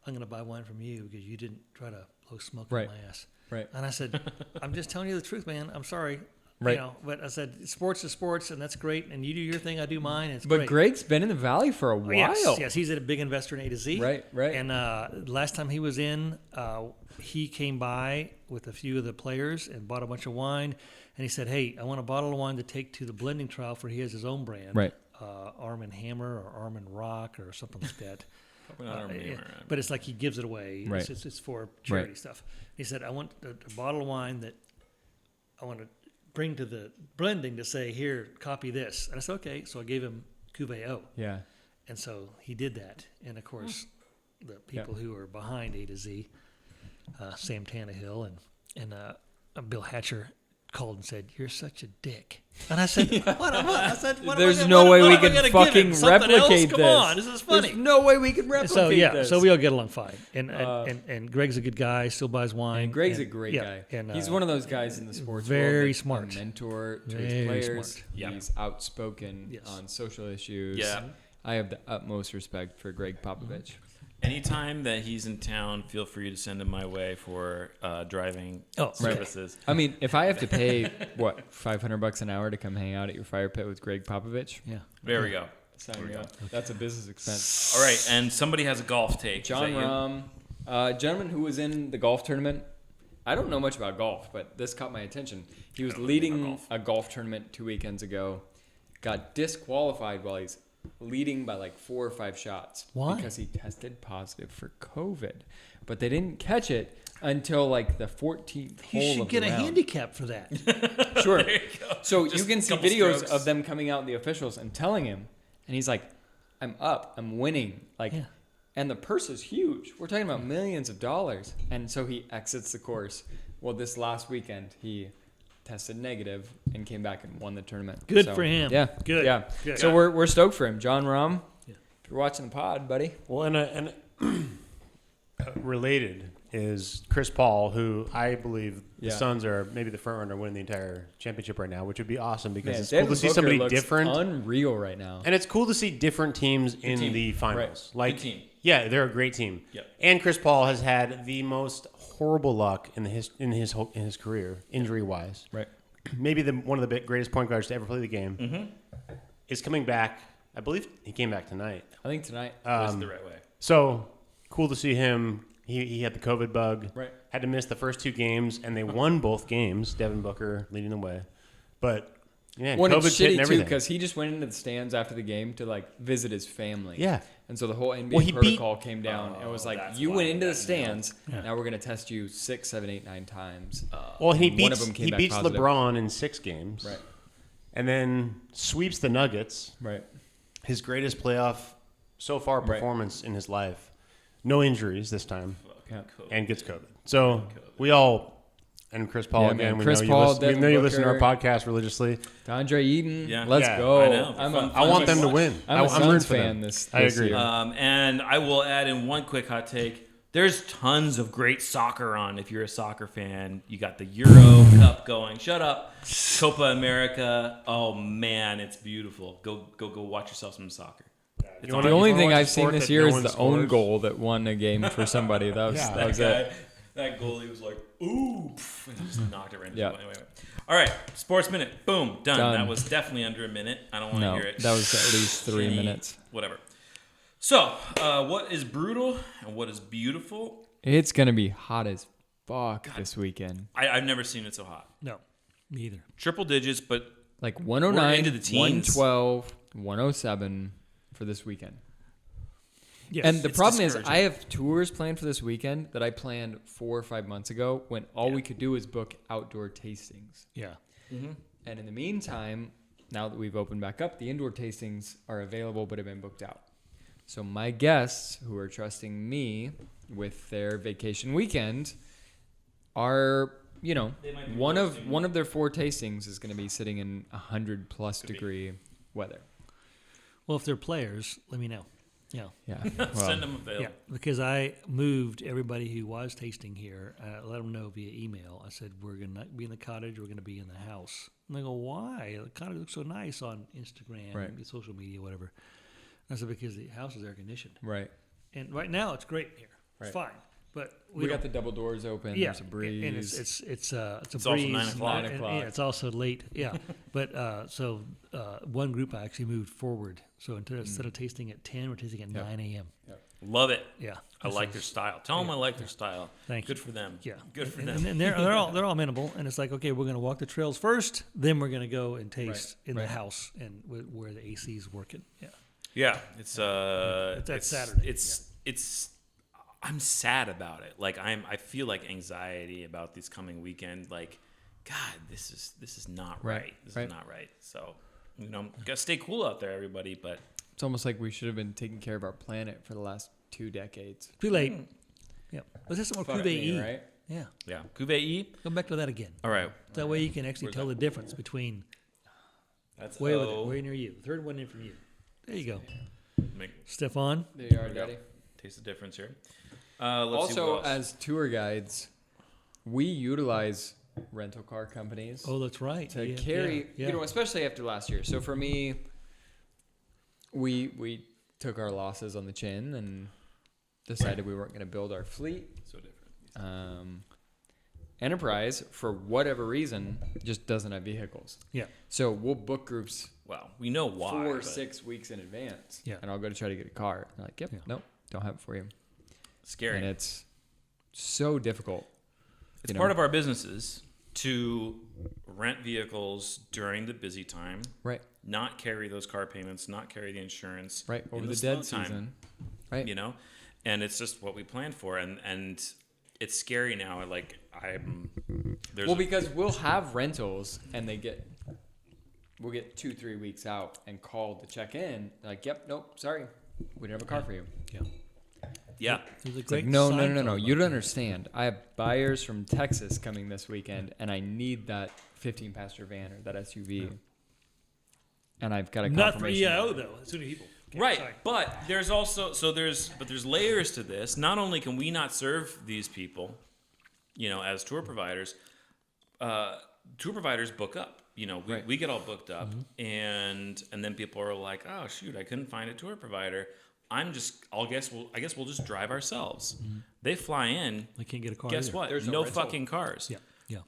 [SPEAKER 3] "I'm going to buy wine from you because you didn't try to blow smoke
[SPEAKER 2] Right.
[SPEAKER 3] in my ass."
[SPEAKER 2] Right.
[SPEAKER 3] And I said, "I'm just telling you the truth, man. I'm sorry.
[SPEAKER 2] Right.
[SPEAKER 3] You know, but I said, sports is sports, and that's great. And you do your thing, I do mine. And it's
[SPEAKER 2] But
[SPEAKER 3] great.
[SPEAKER 2] Greg's been in the Valley for a
[SPEAKER 3] Oh,
[SPEAKER 2] while.
[SPEAKER 3] yes, he's a big investor in A to Z.
[SPEAKER 2] Right.
[SPEAKER 3] And last time he was in, he came by with a few of the players and bought a bunch of wine. And he said, "Hey, I want a bottle of wine to take to the blending trial for he has his own brand,
[SPEAKER 2] Right.
[SPEAKER 3] Arm and Hammer or Arm and Rock or something like that."
[SPEAKER 1] Probably not our
[SPEAKER 3] But it's like he gives it away.
[SPEAKER 2] Right.
[SPEAKER 3] It's for charity
[SPEAKER 2] Right.
[SPEAKER 3] stuff. He said, "I want a bottle of wine that I want to bring to the blending to say, here, copy this." And I said, "Okay." So I gave him Cuvée O.
[SPEAKER 2] Yeah.
[SPEAKER 3] And so he did that. And of course, the people who are behind A to Z, Sam Tannehill and Bill Hatcher, called and said, "You're such a dick." And I said, "What? I said, what
[SPEAKER 2] There's
[SPEAKER 3] am I,
[SPEAKER 2] no
[SPEAKER 3] what,
[SPEAKER 2] way
[SPEAKER 3] what
[SPEAKER 2] we
[SPEAKER 3] am I
[SPEAKER 2] can
[SPEAKER 3] gonna give
[SPEAKER 2] fucking
[SPEAKER 3] him? Something else?
[SPEAKER 2] replicate
[SPEAKER 3] Come
[SPEAKER 2] this.
[SPEAKER 3] on, this is funny."
[SPEAKER 2] There's no way we can replicate
[SPEAKER 3] So
[SPEAKER 2] this.
[SPEAKER 3] so we all get along fine. And Greg's a good guy, still buys wine.
[SPEAKER 2] And Greg's a great
[SPEAKER 3] yeah,
[SPEAKER 2] guy.
[SPEAKER 3] And
[SPEAKER 2] He's one of those guys in the sports
[SPEAKER 3] very
[SPEAKER 2] world that's
[SPEAKER 3] smart.
[SPEAKER 2] a mentor to
[SPEAKER 3] Very
[SPEAKER 2] his players.
[SPEAKER 3] smart.
[SPEAKER 1] Yeah.
[SPEAKER 2] He's outspoken
[SPEAKER 3] Yes.
[SPEAKER 2] on social issues.
[SPEAKER 1] Yeah.
[SPEAKER 2] I have the utmost respect for Greg Popovich.
[SPEAKER 1] Anytime that he's in town, feel free to send him my way for driving
[SPEAKER 3] Oh, okay.
[SPEAKER 1] services.
[SPEAKER 2] I mean, if I have to pay what $500 an hour to come hang out at your fire pit with Greg Popovich,
[SPEAKER 3] Yeah.
[SPEAKER 1] There we go.
[SPEAKER 2] sign me up. That's a business expense.
[SPEAKER 1] All right, and somebody has a golf take. Is
[SPEAKER 2] John
[SPEAKER 1] that you?
[SPEAKER 2] Rahm, gentleman who was in the golf tournament. I don't know much about golf, but this caught my attention. He was leading a golf tournament 2 weekends ago, got disqualified while he's leading by like 4 or 5 shots.
[SPEAKER 3] Why?
[SPEAKER 2] Because he tested positive for COVID. But they didn't catch it until like the 14th hole
[SPEAKER 3] You should
[SPEAKER 2] of
[SPEAKER 3] get
[SPEAKER 2] the
[SPEAKER 3] a
[SPEAKER 2] round.
[SPEAKER 3] handicap for that.
[SPEAKER 2] Sure.
[SPEAKER 1] There you go.
[SPEAKER 2] So
[SPEAKER 1] Just
[SPEAKER 2] you can
[SPEAKER 1] a
[SPEAKER 2] see
[SPEAKER 1] couple
[SPEAKER 2] videos
[SPEAKER 1] strokes.
[SPEAKER 2] of them coming out, the officials, and telling him, and he's like, "I'm up, I'm winning," like,
[SPEAKER 3] Yeah.
[SPEAKER 2] and the purse is huge. We're talking about millions of dollars, and so he exits the course. Well, this last weekend he tested negative and came back and won the tournament.
[SPEAKER 3] Good
[SPEAKER 2] So,
[SPEAKER 3] for him.
[SPEAKER 2] Yeah,
[SPEAKER 3] Good.
[SPEAKER 2] Yeah.
[SPEAKER 3] Good.
[SPEAKER 2] So we're stoked for him, John Rahm. If you're watching the pod, buddy.
[SPEAKER 4] Well, and related is Chris Paul, who I believe the
[SPEAKER 2] Yeah.
[SPEAKER 4] Suns are maybe the front runner winning the entire championship right now, which would be awesome because
[SPEAKER 2] Man,
[SPEAKER 4] it's cool
[SPEAKER 2] Devin
[SPEAKER 4] to see
[SPEAKER 2] Booker
[SPEAKER 4] somebody
[SPEAKER 2] looks
[SPEAKER 4] different.
[SPEAKER 2] unreal right now.
[SPEAKER 4] And it's cool to see different teams in
[SPEAKER 1] team.
[SPEAKER 4] the finals.
[SPEAKER 2] Right.
[SPEAKER 1] Good team.
[SPEAKER 4] Yeah, they're a great team.
[SPEAKER 1] Yep.
[SPEAKER 4] And Chris Paul has had the most horrible luck in his career, injury wise.
[SPEAKER 2] Right.
[SPEAKER 4] Maybe one of the greatest point guards to ever play the game.
[SPEAKER 1] Mm-hmm.
[SPEAKER 4] Is coming back. I believe he came back tonight.
[SPEAKER 2] I think tonight.
[SPEAKER 1] That's the right way.
[SPEAKER 4] So cool to see him. He had the COVID bug.
[SPEAKER 2] Right.
[SPEAKER 4] Had to miss the first 2 games, and they won both games. Devin Booker leading the way. But yeah,
[SPEAKER 2] Well,
[SPEAKER 4] COVID's
[SPEAKER 2] it's
[SPEAKER 4] hitting
[SPEAKER 2] shitty too
[SPEAKER 4] everything.
[SPEAKER 2] because he just went into the stands after the game to like visit his family.
[SPEAKER 4] Yeah.
[SPEAKER 2] And so the whole NBA
[SPEAKER 4] Well, he beat-
[SPEAKER 2] protocol came down and was like,
[SPEAKER 1] that's
[SPEAKER 2] "You
[SPEAKER 1] why
[SPEAKER 2] went
[SPEAKER 1] he
[SPEAKER 2] into the
[SPEAKER 1] got
[SPEAKER 2] stands.
[SPEAKER 3] Yeah.
[SPEAKER 2] Now we're gonna test you 6, 7, 8, 9 times."
[SPEAKER 4] Well, he
[SPEAKER 2] and one of
[SPEAKER 4] beats
[SPEAKER 2] them came
[SPEAKER 4] he
[SPEAKER 2] back
[SPEAKER 4] beats
[SPEAKER 2] positive.
[SPEAKER 4] LeBron in 6 games.
[SPEAKER 2] Right.
[SPEAKER 4] And then sweeps the Nuggets.
[SPEAKER 2] Right.
[SPEAKER 4] His greatest playoff so far
[SPEAKER 2] Right.
[SPEAKER 4] performance in his life. No injuries this time,
[SPEAKER 2] Yeah.
[SPEAKER 4] and gets COVID. So we all, and Chris Paul
[SPEAKER 2] Yeah,
[SPEAKER 4] again.
[SPEAKER 2] man.
[SPEAKER 4] We
[SPEAKER 2] Chris
[SPEAKER 4] know
[SPEAKER 2] Paul,
[SPEAKER 4] you listen, we
[SPEAKER 2] Devin
[SPEAKER 4] know you listen to our
[SPEAKER 2] Booker.
[SPEAKER 4] podcast religiously.
[SPEAKER 2] DeAndre Eaton.
[SPEAKER 1] Yeah.
[SPEAKER 2] Let's
[SPEAKER 4] Yeah,
[SPEAKER 2] go.
[SPEAKER 1] I know.
[SPEAKER 2] I'm
[SPEAKER 1] Fun-
[SPEAKER 2] a,
[SPEAKER 4] I want them to
[SPEAKER 1] watch.
[SPEAKER 4] win.
[SPEAKER 2] I'm a
[SPEAKER 4] rooting
[SPEAKER 2] Suns
[SPEAKER 4] for them.
[SPEAKER 2] fan this
[SPEAKER 4] I agree.
[SPEAKER 2] year.
[SPEAKER 1] And I will add in one quick hot take. There's tons of great soccer on. If you're a soccer fan, you got the Euro Cup going. Shut up, Copa America. Oh man, it's beautiful. Go watch yourself some soccer. It's
[SPEAKER 4] You
[SPEAKER 1] on.
[SPEAKER 2] The
[SPEAKER 4] wanna-
[SPEAKER 2] only
[SPEAKER 4] wanna
[SPEAKER 2] thing
[SPEAKER 4] watch a
[SPEAKER 2] I've seen
[SPEAKER 4] sport
[SPEAKER 2] this
[SPEAKER 4] that
[SPEAKER 2] year
[SPEAKER 4] no
[SPEAKER 2] is
[SPEAKER 4] one
[SPEAKER 2] the own
[SPEAKER 4] scores?
[SPEAKER 2] goal that won a game for somebody. That was,
[SPEAKER 4] Yeah.
[SPEAKER 2] that was
[SPEAKER 1] that
[SPEAKER 2] it.
[SPEAKER 1] guy, that goalie was like, ooh, pff, and just knocked it right into
[SPEAKER 2] Yeah.
[SPEAKER 1] the anyway. All right, sports minute, boom, done.
[SPEAKER 2] Done.
[SPEAKER 1] That was definitely under a minute. I don't want to
[SPEAKER 2] No,
[SPEAKER 1] hear it.
[SPEAKER 2] that was at least 3
[SPEAKER 1] Shitty,
[SPEAKER 2] minutes.
[SPEAKER 1] Whatever. So, what is brutal and what is beautiful?
[SPEAKER 2] It's gonna be hot as fuck this weekend.
[SPEAKER 1] I've never seen it so hot.
[SPEAKER 3] No, me either.
[SPEAKER 1] Triple digits, but
[SPEAKER 2] Like 109,
[SPEAKER 1] We're into the teens.
[SPEAKER 2] 112, 107 for this weekend.
[SPEAKER 3] Yes.
[SPEAKER 2] And the
[SPEAKER 1] It's
[SPEAKER 2] problem is,
[SPEAKER 1] discouraging.
[SPEAKER 2] I have tours planned for this weekend that I planned 4 or 5 months ago when all we could do was book outdoor tastings.
[SPEAKER 3] yeah.
[SPEAKER 2] And in the meantime, now that we've opened back up, the indoor tastings are available but have been booked out. So my guests who are trusting me with their vacation weekend are, you know,
[SPEAKER 1] They might be
[SPEAKER 2] one
[SPEAKER 1] hosting.
[SPEAKER 2] of their 4 tastings is going to be sitting in 100+ degree weather.
[SPEAKER 3] Well, if they're players, let me know. Yeah.
[SPEAKER 2] Yeah.
[SPEAKER 1] send them a bill.
[SPEAKER 3] Yeah, because I moved everybody who was tasting here. Let them know via email. I said we're gonna be in the cottage. We're gonna be in the house. And they go, "Why? The cottage looks so nice on Instagram,
[SPEAKER 2] Right.
[SPEAKER 3] social media, whatever." And I said because the house is air conditioned,
[SPEAKER 2] Right.
[SPEAKER 3] and right now it's great here. It's
[SPEAKER 2] Right.
[SPEAKER 3] fine. But
[SPEAKER 2] We got the double doors open.
[SPEAKER 3] yeah,
[SPEAKER 2] There's a breeze.
[SPEAKER 3] and it's a
[SPEAKER 1] also
[SPEAKER 3] breeze.
[SPEAKER 1] 9 o'clock.
[SPEAKER 3] and-
[SPEAKER 2] 9 o'clock.
[SPEAKER 3] Yeah, it's also late. Yeah, but so one group I actually moved forward. So instead of tasting at 10, we're tasting at 9 a.m.
[SPEAKER 1] Love it.
[SPEAKER 3] Yeah,
[SPEAKER 1] I
[SPEAKER 3] this
[SPEAKER 1] like
[SPEAKER 3] is-
[SPEAKER 1] their style. Tell them I like their style.
[SPEAKER 3] Thank
[SPEAKER 1] Good
[SPEAKER 3] you.
[SPEAKER 1] for them.
[SPEAKER 3] Yeah,
[SPEAKER 1] Good for
[SPEAKER 3] and,
[SPEAKER 1] them.
[SPEAKER 3] And they're all amenable, and it's like, okay, we're going to walk the trails first, then we're going to go and taste in the
[SPEAKER 2] right.
[SPEAKER 3] house and where the AC is working. Yeah,
[SPEAKER 1] Yeah, it's
[SPEAKER 3] That's Saturday,
[SPEAKER 1] It's I'm sad about it. Like I feel like anxiety about this coming weekend. Like, God, this is not right. This is not right. So, gotta stay cool out there, everybody. But
[SPEAKER 2] It's almost like we should have been taking care of our planet for the last 2 decades.
[SPEAKER 3] too late. Yeah, let's have some more
[SPEAKER 2] Fuck
[SPEAKER 3] Cuvée
[SPEAKER 2] me,
[SPEAKER 3] E.
[SPEAKER 2] right?
[SPEAKER 3] Yeah,
[SPEAKER 1] yeah, Cuvée E.
[SPEAKER 3] go back to that again.
[SPEAKER 1] All right,
[SPEAKER 3] That way you can actually tell the difference between
[SPEAKER 1] that's
[SPEAKER 3] way near you. Third one in from you. There you go,
[SPEAKER 1] Make,
[SPEAKER 3] Stefan.
[SPEAKER 2] There you are,
[SPEAKER 1] we go.
[SPEAKER 2] Daddy.
[SPEAKER 1] taste the difference here. Let's see what
[SPEAKER 2] Also,
[SPEAKER 1] else.
[SPEAKER 2] as tour guides, we utilize rental car companies
[SPEAKER 3] Oh, that's right.
[SPEAKER 2] to
[SPEAKER 3] Yeah,
[SPEAKER 2] carry,
[SPEAKER 3] yeah.
[SPEAKER 2] especially after last year. So for me, we took our losses on the chin and decided we weren't going to build our fleet.
[SPEAKER 1] so different.
[SPEAKER 2] Enterprise, for whatever reason, just doesn't have vehicles.
[SPEAKER 3] Yeah.
[SPEAKER 2] So we'll book groups
[SPEAKER 1] Well, we know why.
[SPEAKER 2] 4 or
[SPEAKER 1] but
[SPEAKER 2] 6 weeks in advance.
[SPEAKER 3] Yeah.
[SPEAKER 2] And I'll go to try to get a car. They're like, yep,
[SPEAKER 3] Yeah.
[SPEAKER 2] nope, don't have it for you.
[SPEAKER 1] Scary.
[SPEAKER 2] And it's so difficult.
[SPEAKER 1] It's part of our businesses to rent vehicles during the busy time,
[SPEAKER 2] Right,
[SPEAKER 1] not carry those car payments, not carry the insurance,
[SPEAKER 2] right.
[SPEAKER 1] in
[SPEAKER 2] Over the
[SPEAKER 1] slow
[SPEAKER 2] dead
[SPEAKER 1] time,
[SPEAKER 2] season. Right.
[SPEAKER 1] and it's just what we planned for, and it's scary now. Like there's
[SPEAKER 2] Well, because we'll have rentals and we'll get 2-3 weeks out and call to check in. They're like, yep, nope, sorry, we don't have a car for you.
[SPEAKER 3] Yeah.
[SPEAKER 1] yeah,
[SPEAKER 3] There's a
[SPEAKER 2] It's like,
[SPEAKER 3] great
[SPEAKER 2] no.
[SPEAKER 3] Seinfeld
[SPEAKER 2] You
[SPEAKER 3] about
[SPEAKER 2] don't understand. I have buyers from Texas coming this weekend, and I need that 15-passenger van or that SUV. And I've got a
[SPEAKER 3] Not for
[SPEAKER 2] confirmation.
[SPEAKER 3] EIO though. It's too many people. Okay,
[SPEAKER 1] right.
[SPEAKER 3] sorry.
[SPEAKER 1] But there's also there's layers to this. Not only can we not serve these people, as tour providers book up.
[SPEAKER 2] Right.
[SPEAKER 1] We get all booked up, and then people are like, oh shoot, I couldn't find a tour provider. I guess we'll just drive ourselves. They fly in.
[SPEAKER 3] They can't get a car.
[SPEAKER 1] Guess
[SPEAKER 3] either.
[SPEAKER 1] what?
[SPEAKER 2] There's no
[SPEAKER 1] no
[SPEAKER 2] rental.
[SPEAKER 1] fucking cars.
[SPEAKER 3] Yeah. Yeah.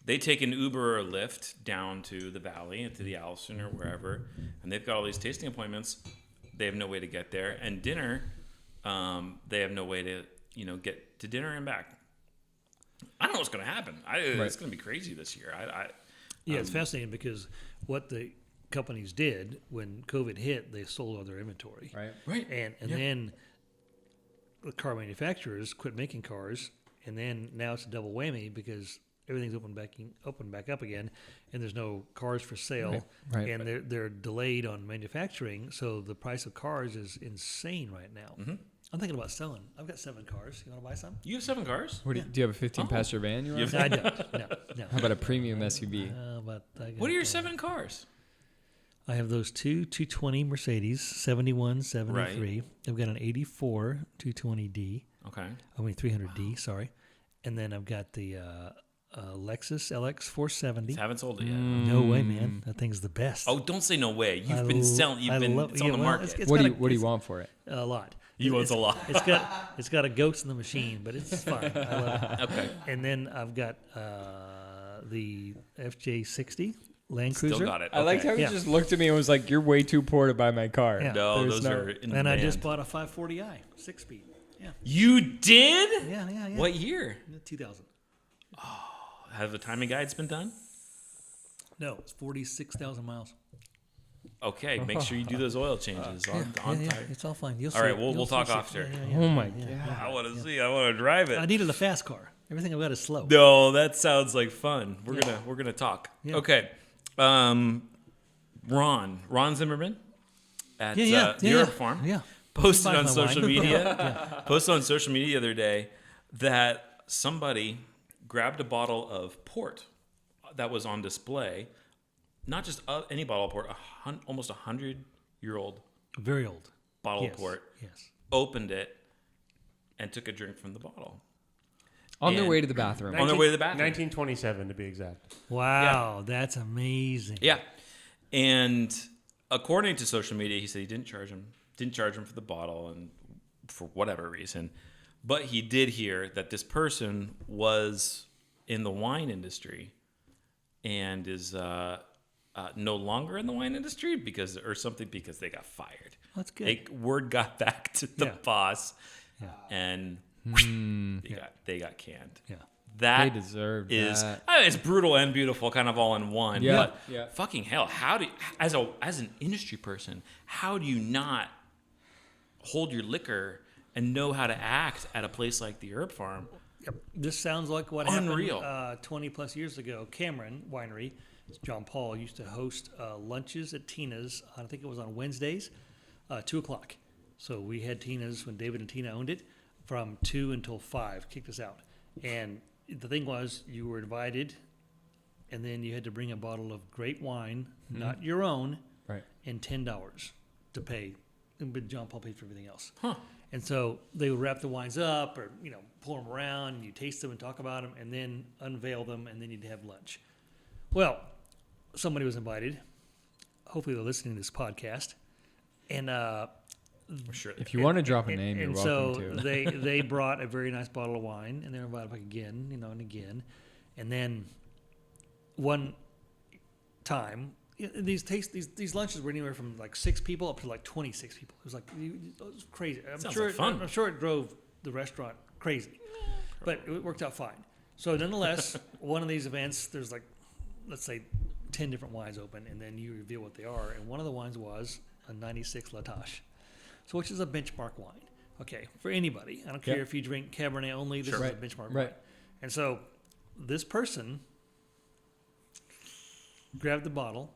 [SPEAKER 1] They take an Uber or Lyft down to the valley, to the Allison or wherever, and they've got all these tasting appointments. They have no way to get there, and dinner, they have no way to get to dinner and back. I don't know what's going to happen. It's going to be crazy this year.
[SPEAKER 3] Yeah, it's fascinating because what the companies did when COVID hit, they sold all their inventory.
[SPEAKER 2] Right.
[SPEAKER 3] And then the car manufacturers quit making cars, and then now it's a double whammy because everything's opened back up again, and there's no cars for sale,
[SPEAKER 2] Right.
[SPEAKER 3] and they're delayed on manufacturing, so the price of cars is insane right now.
[SPEAKER 1] Mm-hmm.
[SPEAKER 3] I'm thinking about selling. I've got 7 cars. You want to buy some?
[SPEAKER 1] You have 7 cars?
[SPEAKER 2] Do you have a 15-passenger van you want?
[SPEAKER 3] I don't. No.
[SPEAKER 2] How about a premium SUV?
[SPEAKER 3] But
[SPEAKER 1] What are your 7 cars?
[SPEAKER 3] I have those 220 Mercedes, 71, 73. I've got an 84 220D.
[SPEAKER 1] Okay.
[SPEAKER 3] 300D, sorry. And then I've got the Lexus LX 470.
[SPEAKER 1] Haven't sold it yet.
[SPEAKER 3] No way, man. That thing's the best.
[SPEAKER 1] Oh, don't say no way. You've
[SPEAKER 3] I
[SPEAKER 1] been
[SPEAKER 3] lo-
[SPEAKER 1] selling.
[SPEAKER 3] I love-
[SPEAKER 1] It's on
[SPEAKER 3] yeah,
[SPEAKER 1] the
[SPEAKER 3] well,
[SPEAKER 1] market.
[SPEAKER 3] it's
[SPEAKER 2] What
[SPEAKER 3] got
[SPEAKER 2] do
[SPEAKER 3] a-
[SPEAKER 2] you
[SPEAKER 3] it's
[SPEAKER 2] want for it?
[SPEAKER 3] A lot.
[SPEAKER 1] He wants a lot.
[SPEAKER 3] It's got a ghost in the machine, but it's fun. I love it.
[SPEAKER 1] Okay.
[SPEAKER 3] And then I've got the FJ60 Land Cruiser.
[SPEAKER 1] Still got it.
[SPEAKER 2] I liked how he
[SPEAKER 3] Yeah.
[SPEAKER 2] just looked at me and was like, "You're way too poor to buy my car."
[SPEAKER 3] Yeah.
[SPEAKER 1] No,
[SPEAKER 2] There's
[SPEAKER 1] those
[SPEAKER 2] no-
[SPEAKER 1] are in
[SPEAKER 3] And I
[SPEAKER 1] demand.
[SPEAKER 3] just bought a 540i, 6-speed. Yeah.
[SPEAKER 1] You did?
[SPEAKER 3] Yeah.
[SPEAKER 1] What year?
[SPEAKER 3] 2000.
[SPEAKER 1] Have the timing guides been done?
[SPEAKER 3] No, it's 46,000 miles.
[SPEAKER 1] Okay, make sure you do those oil changes on time.
[SPEAKER 3] It's all fine. You'll
[SPEAKER 1] All
[SPEAKER 3] see
[SPEAKER 1] right,
[SPEAKER 3] it.
[SPEAKER 1] we'll
[SPEAKER 3] You'll
[SPEAKER 1] talk
[SPEAKER 3] see it.
[SPEAKER 1] after.
[SPEAKER 2] Oh my
[SPEAKER 3] yeah.
[SPEAKER 1] I want to see. I want to drive
[SPEAKER 3] I
[SPEAKER 1] it.
[SPEAKER 3] needed a fast car. Everything I've got is slow.
[SPEAKER 1] No, that sounds like fun. We're
[SPEAKER 3] Yeah.
[SPEAKER 1] gonna talk.
[SPEAKER 3] Yeah.
[SPEAKER 1] Okay. Ron Zimmerman at the Europe Farm
[SPEAKER 3] Yeah.
[SPEAKER 1] posted
[SPEAKER 3] Buy
[SPEAKER 1] on
[SPEAKER 3] my
[SPEAKER 1] social
[SPEAKER 3] wine.
[SPEAKER 1] media. Posted on social media the other day that somebody grabbed a bottle of port that was on display. Not just any bottle of port, almost 100-year-old
[SPEAKER 3] Very old.
[SPEAKER 1] bottle
[SPEAKER 3] Yes.
[SPEAKER 1] of port.
[SPEAKER 3] Yes.
[SPEAKER 1] Opened it and took a drink from the bottle.
[SPEAKER 2] On their
[SPEAKER 1] And-
[SPEAKER 2] way to the bathroom.
[SPEAKER 1] On their way to the bathroom.
[SPEAKER 4] 1927 to be exact.
[SPEAKER 3] Wow, that's amazing.
[SPEAKER 1] Yeah. And according to social media, he said he didn't charge him for the bottle and for whatever reason. But he did hear that this person was in the wine industry and is no longer in the wine industry because they got fired.
[SPEAKER 3] That's good.
[SPEAKER 1] Word got back to the
[SPEAKER 3] Yeah.
[SPEAKER 1] boss,
[SPEAKER 3] Yeah.
[SPEAKER 1] and they got canned.
[SPEAKER 3] Yeah.
[SPEAKER 1] That
[SPEAKER 2] They deserve that.
[SPEAKER 1] It's brutal and beautiful, kind of all in one.
[SPEAKER 2] Yeah,
[SPEAKER 1] But
[SPEAKER 2] yeah.
[SPEAKER 1] fucking hell, how do you, as an industry person, how do you not hold your liquor and know how to act at a place like the Herb Farm?
[SPEAKER 3] Yep. This sounds like what
[SPEAKER 1] Unreal.
[SPEAKER 3] happened 20 plus years ago. Cameron Winery, John Paul used to host lunches at Tina's. I think it was on Wednesdays, 2:00. So we had Tina's when David and Tina owned it from 2 until 5. Kicked us out, and the thing was, you were invited, and then you had to bring a bottle of great wine, not your own,
[SPEAKER 2] Right.
[SPEAKER 3] and $10 to pay. But John Paul paid for everything else.
[SPEAKER 1] Huh.
[SPEAKER 3] And so they would wrap the wines up, or pour them around, and you taste them and talk about them, and then unveil them, and then you'd have lunch. Well, somebody was invited. Hopefully, they're listening to this podcast, and
[SPEAKER 1] Sure.
[SPEAKER 2] If you want to drop a name, you're
[SPEAKER 3] and
[SPEAKER 2] welcome
[SPEAKER 3] so
[SPEAKER 2] to.
[SPEAKER 3] they brought a very nice bottle of wine, and they were invited back again, and again, and then one time. These lunches were anywhere from like 6 people up to like 26 people. It was crazy.
[SPEAKER 1] Sounds like fun.
[SPEAKER 3] I'm sure it drove the restaurant crazy, but it worked out fine. So nonetheless, one of these events, there's like, let's say, 10 different wines open, and then you reveal what they are. And one of the wines was a 96 La Tâche, so which is a benchmark wine. Okay, for anybody. I don't care
[SPEAKER 2] Yeah.
[SPEAKER 3] if you drink Cabernet only. This
[SPEAKER 2] Sure.
[SPEAKER 3] is
[SPEAKER 2] Right,
[SPEAKER 3] a benchmark
[SPEAKER 2] right.
[SPEAKER 3] wine. And so this person grabbed the bottle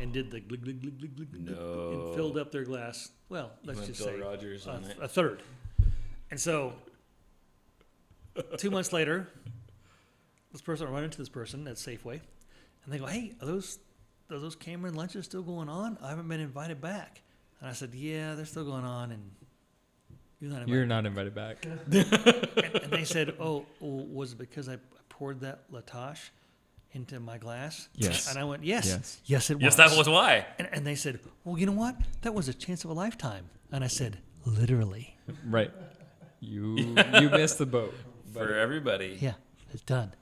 [SPEAKER 3] and did the glug, glug, glug, glug, glug, glug,
[SPEAKER 1] No.
[SPEAKER 3] and filled up their glass. Well, let's
[SPEAKER 1] Went
[SPEAKER 3] just
[SPEAKER 1] Bill
[SPEAKER 3] say
[SPEAKER 1] Rogers on it.
[SPEAKER 3] a third. And so 2 months later, I run into this person at Safeway, and they go, "Hey, are those Cameron lunches still going on? I haven't been invited back." And I said, "Yeah, they're still going on, and you're not invited."
[SPEAKER 2] You're not invited back.
[SPEAKER 3] And they said, "Oh, was it because I poured that La Tâche into my glass?"
[SPEAKER 2] Yes.
[SPEAKER 3] And I went, "Yes,
[SPEAKER 2] Yes.
[SPEAKER 3] yes, it was."
[SPEAKER 1] Yes, that was why.
[SPEAKER 3] And they said, "Well, you know what? That was a chance of a lifetime." And I said, "Literally."
[SPEAKER 2] Right. You missed the boat.
[SPEAKER 1] For everybody.
[SPEAKER 3] Yeah, it's done.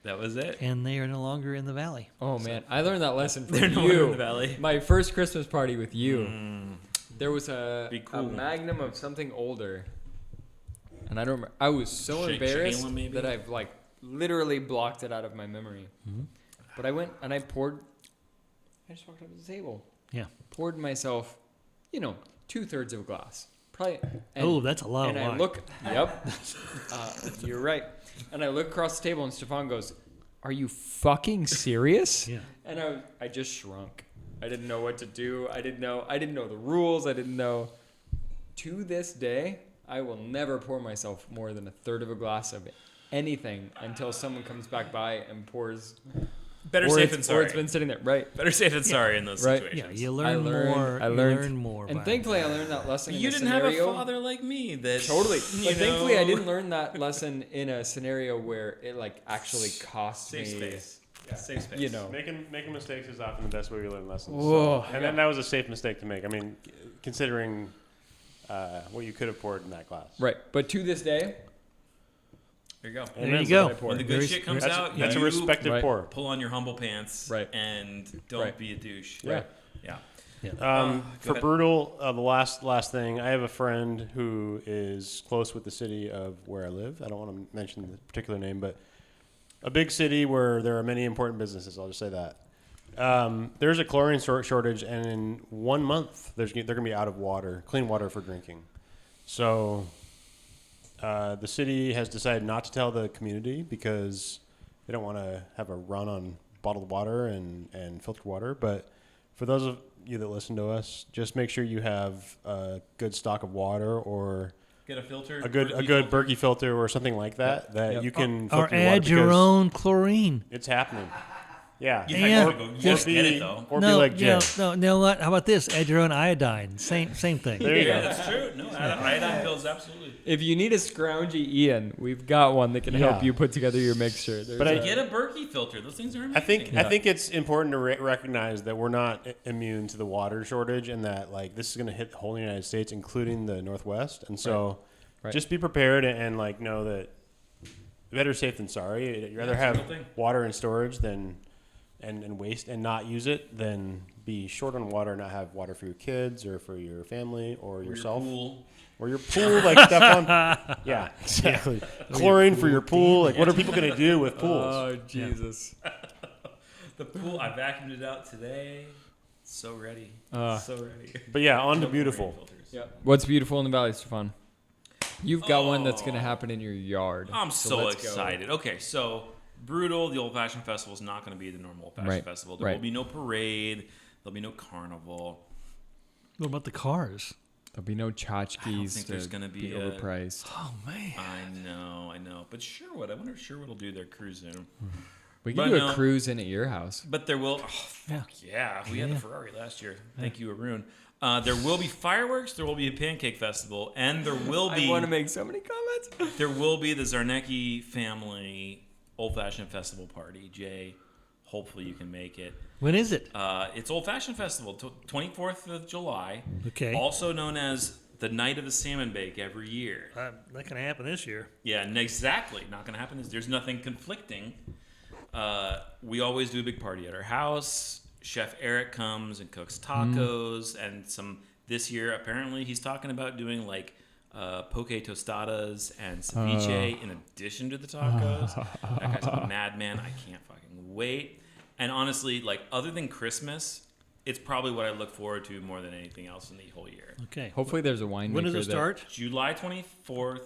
[SPEAKER 1] That was it.
[SPEAKER 3] And they are no longer in the valley.
[SPEAKER 2] Oh man, I learned that lesson from
[SPEAKER 1] They're no
[SPEAKER 2] you.
[SPEAKER 1] longer in the valley.
[SPEAKER 2] My first Christmas party with you. There was a
[SPEAKER 1] Be cool.
[SPEAKER 2] magnum of something older, and I don't remember. I was so embarrassed
[SPEAKER 1] Shayla, maybe?
[SPEAKER 2] that I've like literally blocked it out of my memory. But I went and I poured. I just walked up to the table,
[SPEAKER 3] Yeah.
[SPEAKER 2] poured myself, 2/3 of a glass, probably. And,
[SPEAKER 3] Oh, that's a lot of
[SPEAKER 2] and I
[SPEAKER 3] wine.
[SPEAKER 2] look. Yep. You're right. And I look across the table, and Stefan goes, "Are you fucking serious?"
[SPEAKER 3] Yeah.
[SPEAKER 2] And I just shrunk. I didn't know what to do. I didn't know the rules. I didn't know. To this day, I will never pour myself more than 1/3 of a glass of anything until someone comes back by and pours.
[SPEAKER 1] Better
[SPEAKER 2] or
[SPEAKER 1] safe
[SPEAKER 2] it's-
[SPEAKER 1] than sorry.
[SPEAKER 2] Or it's been sitting there. Right.
[SPEAKER 1] Better safe than sorry in those
[SPEAKER 2] Right.
[SPEAKER 1] situations.
[SPEAKER 3] Yeah, you learn more.
[SPEAKER 2] I
[SPEAKER 3] You
[SPEAKER 2] learned
[SPEAKER 3] learn more.
[SPEAKER 2] And
[SPEAKER 3] by
[SPEAKER 2] thankfully,
[SPEAKER 3] it.
[SPEAKER 2] I learned that lesson.
[SPEAKER 1] You
[SPEAKER 2] in a
[SPEAKER 1] didn't have a
[SPEAKER 2] scenario.
[SPEAKER 1] father like me. That
[SPEAKER 2] Totally.
[SPEAKER 1] you
[SPEAKER 2] But thankfully, I
[SPEAKER 1] know,
[SPEAKER 2] didn't learn that lesson in a scenario where it actually cost
[SPEAKER 1] Safe
[SPEAKER 2] me.
[SPEAKER 1] space. Safe space.
[SPEAKER 4] Making mistakes is often the best way we learn lessons.
[SPEAKER 2] Whoa.
[SPEAKER 4] And then that was a safe mistake to make. I mean, considering what you could have poured in that glass.
[SPEAKER 2] Right. But to this day,
[SPEAKER 1] There you go.
[SPEAKER 3] There
[SPEAKER 4] Amen.
[SPEAKER 3] you go.
[SPEAKER 1] When the good
[SPEAKER 3] Very-
[SPEAKER 1] shit comes
[SPEAKER 4] That's,
[SPEAKER 1] out,
[SPEAKER 4] that's a
[SPEAKER 1] you
[SPEAKER 4] respected
[SPEAKER 2] Right.
[SPEAKER 4] pour.
[SPEAKER 1] pull on your humble pants,
[SPEAKER 2] Right.
[SPEAKER 1] and don't
[SPEAKER 2] Right.
[SPEAKER 1] be a douche.
[SPEAKER 2] Right.
[SPEAKER 1] Yeah.
[SPEAKER 3] Yeah.
[SPEAKER 1] Go
[SPEAKER 4] For
[SPEAKER 1] ahead.
[SPEAKER 4] brutal, the last thing, I have a friend who is close with the city of where I live. I don't want to mention the particular name, but a big city where there are many important businesses. I'll just say that. There's a chlorine shortage, and in 1 month, they're going to be out of water, clean water for drinking. So the city has decided not to tell the community because they don't want to have a run on bottled water and filtered water. But for those of you that listen to us, just make sure you have a good stock of water or
[SPEAKER 1] Get a filter.
[SPEAKER 4] a good Berkey filter or something like that
[SPEAKER 2] Yep.
[SPEAKER 4] you can
[SPEAKER 3] Or
[SPEAKER 4] filter your water
[SPEAKER 3] add your
[SPEAKER 4] because
[SPEAKER 3] own chlorine.
[SPEAKER 4] It's happening. Yeah.
[SPEAKER 1] You
[SPEAKER 3] Yeah.
[SPEAKER 1] have to go just get it though.
[SPEAKER 4] Or be like Jay.
[SPEAKER 3] no. What? How about this? Add your own iodine. Same thing.
[SPEAKER 4] There you
[SPEAKER 1] Yeah,
[SPEAKER 4] go.
[SPEAKER 1] that's true. No, iodine pills, absolutely.
[SPEAKER 2] if you need a scroungy Ian, we've got one that can help
[SPEAKER 4] Yeah.
[SPEAKER 2] you put together your mixture. There's
[SPEAKER 4] But
[SPEAKER 2] a-
[SPEAKER 1] Get a Berkey filter. Those things are
[SPEAKER 4] I
[SPEAKER 1] amazing.
[SPEAKER 4] think it's important to recognize that we're not immune to the water shortage, and that this is going to hit the whole United States, including the Northwest. And so,
[SPEAKER 2] Right.
[SPEAKER 4] Just be prepared and like know that better safe than sorry. You'd rather
[SPEAKER 1] it's a
[SPEAKER 4] have
[SPEAKER 1] real thing.
[SPEAKER 4] water in storage than and waste and not use it than be short on water and not have water for your kids or for your family or yourself. Or your pool, like Stefan. Yeah, exactly. Chlorine for your pool. Like, what are people going to do with pools?
[SPEAKER 2] Oh, Jesus.
[SPEAKER 1] The pool, I vacuumed it out today. So ready. So ready.
[SPEAKER 4] But yeah, on to
[SPEAKER 1] No
[SPEAKER 4] beautiful.
[SPEAKER 1] chlorine filters.
[SPEAKER 2] Yep. What's beautiful in the valley, Stefan? You've got one that's going to happen in your yard.
[SPEAKER 1] I'm so
[SPEAKER 2] let's go.
[SPEAKER 1] excited. Okay, so Brutal, the Old Fashioned Festival, is not going to be the normal Old Fashioned
[SPEAKER 2] Right,
[SPEAKER 1] Festival. There
[SPEAKER 2] right.
[SPEAKER 1] will be no parade. There'll be no carnival.
[SPEAKER 3] What about the cars?
[SPEAKER 2] There'll be no tchotchkes.
[SPEAKER 1] I don't think there's gonna be a-
[SPEAKER 2] overpriced.
[SPEAKER 3] Oh man.
[SPEAKER 1] I know. But Sherwood, I wonder if Sherwood will do their cruise in.
[SPEAKER 2] We
[SPEAKER 1] But
[SPEAKER 2] could do
[SPEAKER 1] no.
[SPEAKER 2] a cruise in at your house.
[SPEAKER 1] But there will. Oh, fuck yeah. We had the Ferrari last year. Thank you, Arun. There will be fireworks. There will be a pancake festival, and there will be.
[SPEAKER 2] I want to make so many comments.
[SPEAKER 1] There will be the Zarnecki family Old Fashioned Festival party. Jay, hopefully you can make it.
[SPEAKER 3] When is it?
[SPEAKER 1] It's Old Fashioned Festival, 24th of July.
[SPEAKER 3] Okay.
[SPEAKER 1] Also known as the Night of the Salmon Bake every year.
[SPEAKER 3] That can happen this year.
[SPEAKER 1] Yeah, and exactly. Not going to happen. There's nothing conflicting. We always do a big party at our house. Chef Eric comes and cooks tacos and some. This year, apparently, he's talking about doing like poke tostadas and ceviche in addition to the tacos. That guy's a madman. I can't fucking wait. And honestly, like other than Christmas, it's probably what I look forward to more than anything else in the whole year.
[SPEAKER 3] Okay.
[SPEAKER 2] Hopefully there's a winemaker.
[SPEAKER 3] When does it start?
[SPEAKER 1] July 24th,